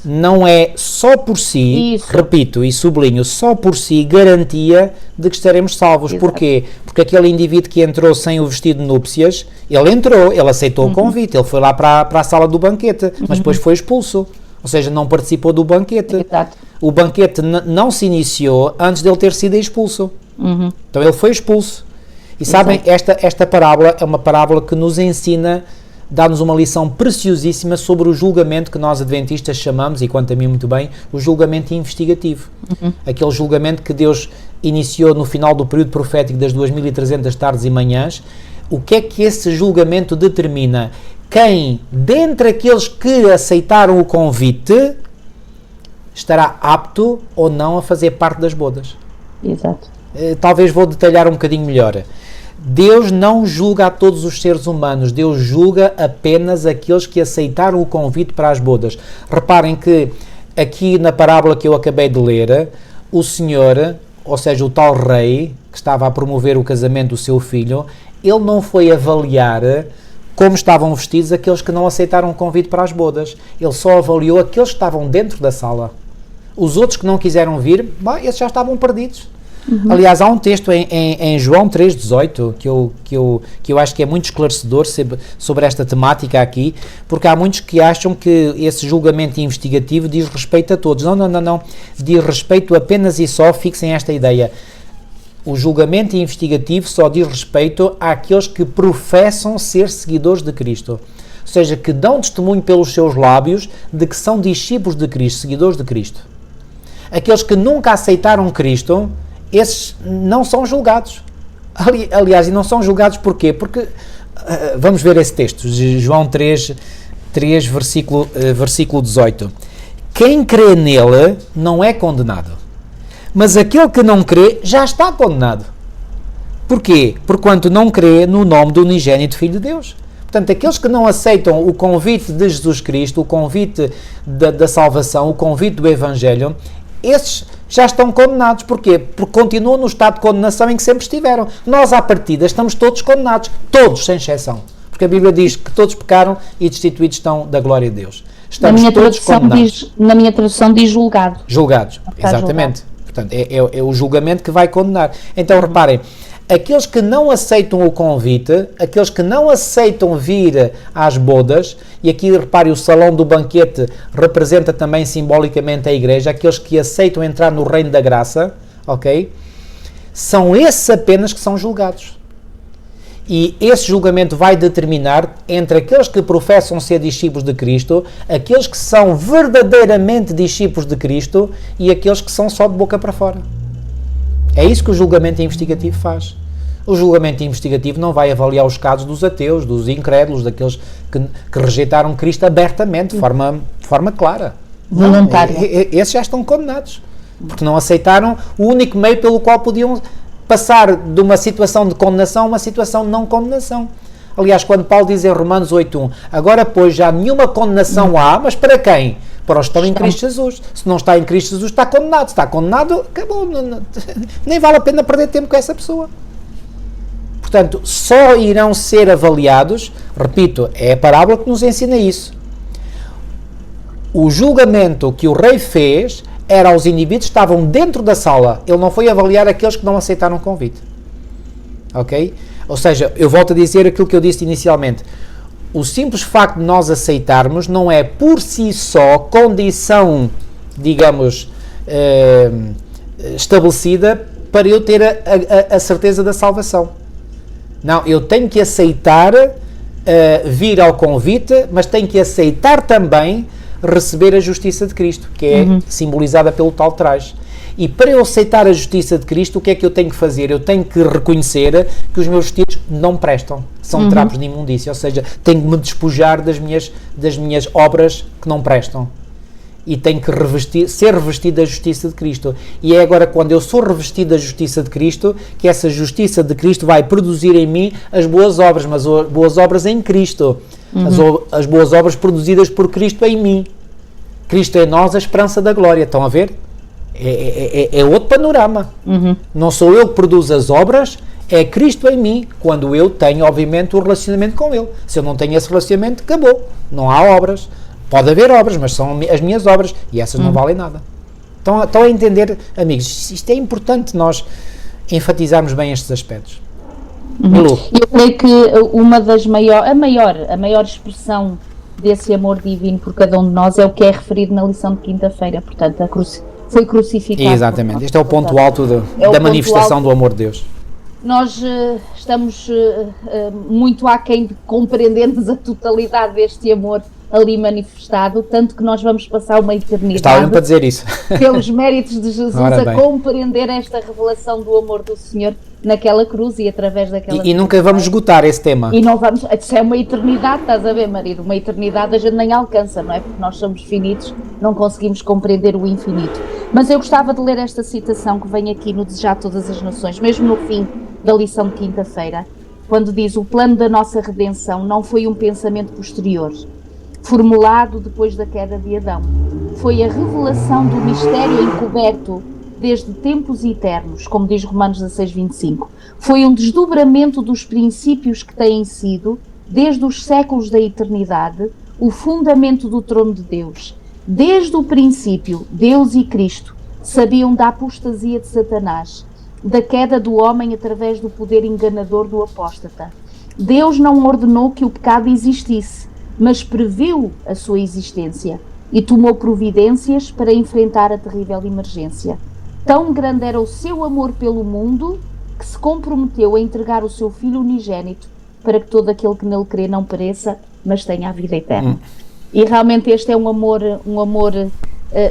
não é só por si, repito e sublinho, só por si garantia de que estaremos salvos. Exato. Porquê? Porque aquele indivíduo que entrou sem o vestido de núpcias, ele aceitou o convite, ele foi lá para a sala do banquete, mas depois foi expulso. Ou seja, não participou do banquete. Exato. O banquete não se iniciou antes de ele ter sido expulso. Então ele foi expulso. E sabem, esta parábola é uma parábola que nos ensina, dá-nos uma lição preciosíssima sobre o julgamento que nós adventistas chamamos, e quanto a mim muito bem, o julgamento investigativo. Aquele julgamento que Deus iniciou no final do período profético das 2300 tardes e manhãs. O que é que esse julgamento determina? Quem, dentre aqueles que aceitaram o convite, estará apto ou não a fazer parte das bodas. Exato. Talvez vou detalhar um bocadinho melhor. Deus não julga a todos os seres humanos, Deus julga apenas aqueles que aceitaram o convite para as bodas. Reparem que aqui na parábola que eu acabei de ler, o Senhor, ou seja, o tal rei que estava a promover o casamento do seu filho, ele não foi avaliar como estavam vestidos aqueles que não aceitaram o convite para as bodas. Ele só avaliou aqueles que estavam dentro da sala. Os outros que não quiseram vir, esses já estavam perdidos. Aliás, há um texto em João 3,18 que eu acho que é muito esclarecedor sobre esta temática aqui, porque há muitos que acham que esse julgamento investigativo diz respeito a todos. Não. Diz respeito apenas e só, fixem esta ideia. O julgamento investigativo só diz respeito àqueles que professam ser seguidores de Cristo. Ou seja, que dão testemunho pelos seus lábios de que são discípulos de Cristo, seguidores de Cristo. Aqueles que nunca aceitaram Cristo, esses não são julgados. Aliás, e não são julgados porquê? Porque, vamos ver esse texto, João 3 versículo 18. Quem crê nele não é condenado. Mas aquele que não crê já está condenado. Porquê? Porquanto não crê no nome do unigênito Filho de Deus. Portanto, aqueles que não aceitam o convite de Jesus Cristo, o convite da salvação, o convite do Evangelho, esses já estão condenados. Porquê? Porque continuam no estado de condenação em que sempre estiveram. Nós, à partida, estamos todos condenados. Todos, sem exceção. Porque a Bíblia diz que todos pecaram e destituídos estão da glória de Deus. Estamos todos condenados. Na minha tradução diz julgado. Julgados, exatamente. Julgado. Portanto, é o julgamento que vai condenar. Então, reparem, aqueles que não aceitam o convite, aqueles que não aceitam vir às bodas, e aqui, reparem, o salão do banquete representa também simbolicamente a igreja, aqueles que aceitam entrar no reino da graça, ok? São esses apenas que são julgados. E esse julgamento vai determinar entre aqueles que professam ser discípulos de Cristo, aqueles que são verdadeiramente discípulos de Cristo e aqueles que são só de boca para fora. É isso que o julgamento investigativo faz. O julgamento investigativo não vai avaliar os casos dos ateus, dos incrédulos, daqueles que rejeitaram Cristo abertamente, de forma clara. Voluntária. Esses já estão condenados, porque não aceitaram o único meio pelo qual podiam passar de uma situação de condenação a uma situação de não condenação. Aliás, quando Paulo diz em Romanos 8.1, agora pois já nenhuma condenação há, mas para quem? para os que estão em Cristo Jesus. Se não está em Cristo Jesus, está condenado. Se está condenado, acabou. Nem vale a pena perder tempo com essa pessoa. Portanto, só irão ser avaliados, repito, é a parábola que nos ensina isso. O julgamento que o rei fez era aos indivíduos que estavam dentro da sala. Ele não foi avaliar aqueles que não aceitaram o convite. Ok? Ou seja, eu volto a dizer aquilo que eu disse inicialmente. O simples facto de nós aceitarmos não é por si só condição, digamos, estabelecida para eu ter a certeza da salvação. Não, eu tenho que aceitar vir ao convite, mas tenho que aceitar também receber a justiça de Cristo, que é simbolizada pelo tal traje. E para eu aceitar a justiça de Cristo, o que é que eu tenho que fazer? Eu tenho que reconhecer que os meus vestidos não prestam, são trapos de imundícia, ou seja, tenho que me despojar das minhas obras que não prestam. E tenho que ser revestido da justiça de Cristo. E é agora quando eu sou revestido da justiça de Cristo, que essa justiça de Cristo vai produzir em mim as boas obras, mas as boas obras em Cristo. As boas obras produzidas por Cristo em mim. Cristo em nós, a esperança da glória. Estão a ver? É outro panorama. Não sou eu que produzo as obras, é Cristo em mim, quando eu tenho, obviamente, o relacionamento com Ele. Se eu não tenho esse relacionamento, acabou. Não há obras. Pode haver obras, mas são as minhas obras e essas não valem nada. Estão a entender, amigos, isto é importante nós enfatizarmos bem estes aspectos. Eu creio que a maior expressão desse amor divino por cada um de nós é o que é referido na lição de quinta-feira, portanto, foi crucificado. Exatamente, este é o ponto alto da manifestação do amor de Deus. Nós estamos muito aquém de compreendermos a totalidade deste amor ali manifestado, tanto que nós vamos passar uma eternidade, estava para dizer isso, pelos méritos de Jesus, a compreender esta revelação do amor do Senhor naquela cruz e através daquela cruz. E nunca vamos esgotar esse tema. E não vamos, isso é uma eternidade, estás a ver, marido? Uma eternidade a gente nem alcança, não é? Porque nós somos finitos, não conseguimos compreender o infinito. Mas eu gostava de ler esta citação que vem aqui no Desejar Todas as Nações, mesmo no fim da lição de quinta-feira, quando diz: o plano da nossa redenção não foi um pensamento posterior, formulado depois da queda de Adão. Foi a revelação do mistério encoberto desde tempos eternos, como diz Romanos 16:25. Foi um desdobramento dos princípios que têm sido, desde os séculos da eternidade, o fundamento do trono de Deus. Desde o princípio, Deus e Cristo sabiam da apostasia de Satanás, da queda do homem através do poder enganador do apóstata. Deus não ordenou que o pecado existisse, mas previu a sua existência e tomou providências para enfrentar a terrível emergência. Tão grande era o seu amor pelo mundo que se comprometeu a entregar o seu Filho unigênito para que todo aquele que nele crê não pereça, mas tenha a vida eterna. E realmente este é um amor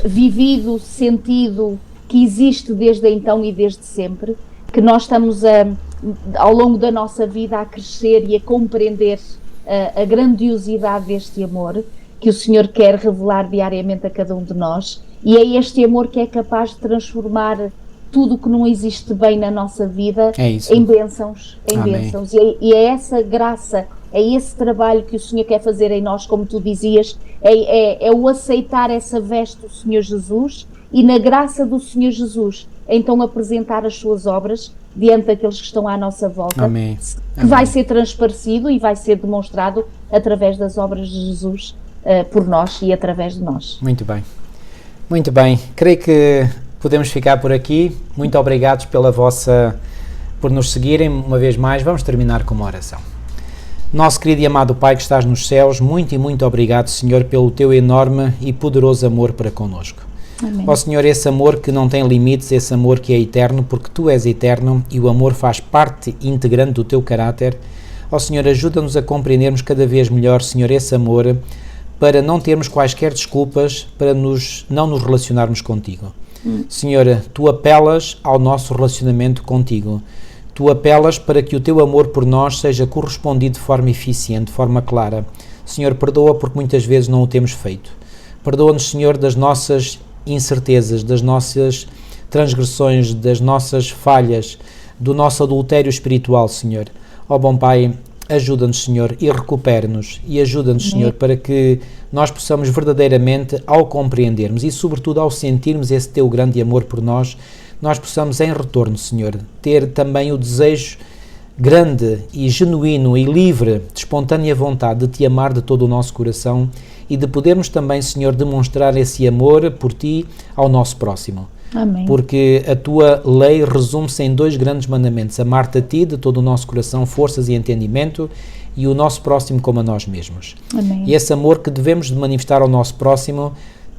vivido, sentido, que existe desde então e desde sempre, que nós estamos ao longo da nossa vida a crescer e a compreender a grandiosidade deste amor que o Senhor quer revelar diariamente a cada um de nós, e é este amor que é capaz de transformar tudo o que não existe bem na nossa vida em bênçãos, e é essa graça, é esse trabalho que o Senhor quer fazer em nós, como tu dizias, é o aceitar essa veste do Senhor Jesus e na graça do Senhor Jesus, então apresentar as suas obras diante daqueles que estão à nossa volta, que vai ser transparecido e vai ser demonstrado através das obras de Jesus por nós e através de nós. Muito bem, muito bem. Creio que podemos ficar por aqui. Muito obrigados por nos seguirem uma vez mais. Vamos terminar com uma oração. Nosso querido e amado Pai que estás nos céus, muito e muito obrigado, Senhor, pelo teu enorme e poderoso amor para connosco. Ó Senhor, esse amor que não tem limites, esse amor que é eterno, porque Tu és eterno e o amor faz parte integrante do Teu caráter. Ó Senhor, ajuda-nos a compreendermos cada vez melhor, Senhor, esse amor, para não termos quaisquer desculpas para não nos relacionarmos contigo. Senhor, Tu apelas ao nosso relacionamento contigo. Tu apelas para que o Teu amor por nós seja correspondido de forma eficiente, de forma clara. Senhor, perdoa porque muitas vezes não o temos feito. Perdoa-nos, Senhor, das nossas incertezas, das nossas transgressões, das nossas falhas, do nosso adultério espiritual, Senhor. Ó bom Pai, ajuda-nos, Senhor, e recupere-nos, e ajuda-nos, Senhor, para que nós possamos verdadeiramente, ao compreendermos e sobretudo ao sentirmos esse Teu grande amor por nós, nós possamos em retorno, Senhor, ter também o desejo grande e genuíno e livre, de espontânea vontade de Te amar de todo o nosso coração e de podermos também, Senhor, demonstrar esse amor por Ti ao nosso próximo. Amém. Porque a Tua lei resume-se em 2 grandes mandamentos: amar-te a Ti de todo o nosso coração, forças e entendimento, e o nosso próximo como a nós mesmos. Amém. E esse amor que devemos de manifestar ao nosso próximo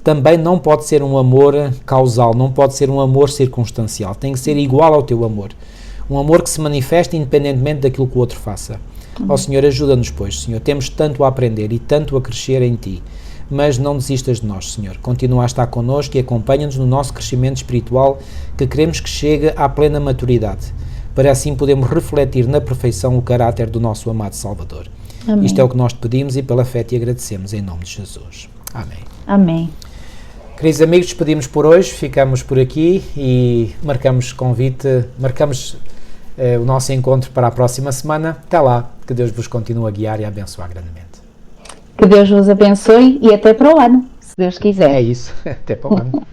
também não pode ser um amor causal, não pode ser um amor circunstancial, tem que ser igual ao Teu amor. Um amor que se manifesta independentemente daquilo que o outro faça. Ó Senhor, ajuda-nos, pois, Senhor, temos tanto a aprender e tanto a crescer em Ti, mas não desistas de nós, Senhor. Continua a estar connosco e acompanha-nos no nosso crescimento espiritual, que queremos que chegue à plena maturidade, para assim podermos refletir na perfeição o caráter do nosso amado Salvador. Amém. Isto é o que nós te pedimos e pela fé te agradecemos, em nome de Jesus. Amém. Amém. Queridos amigos, despedimos por hoje, ficamos por aqui e marcamos o nosso encontro para a próxima semana. Até lá, que Deus vos continue a guiar e a abençoar grandemente. Que Deus vos abençoe e até para o ano, se Deus quiser. É isso, até para o ano.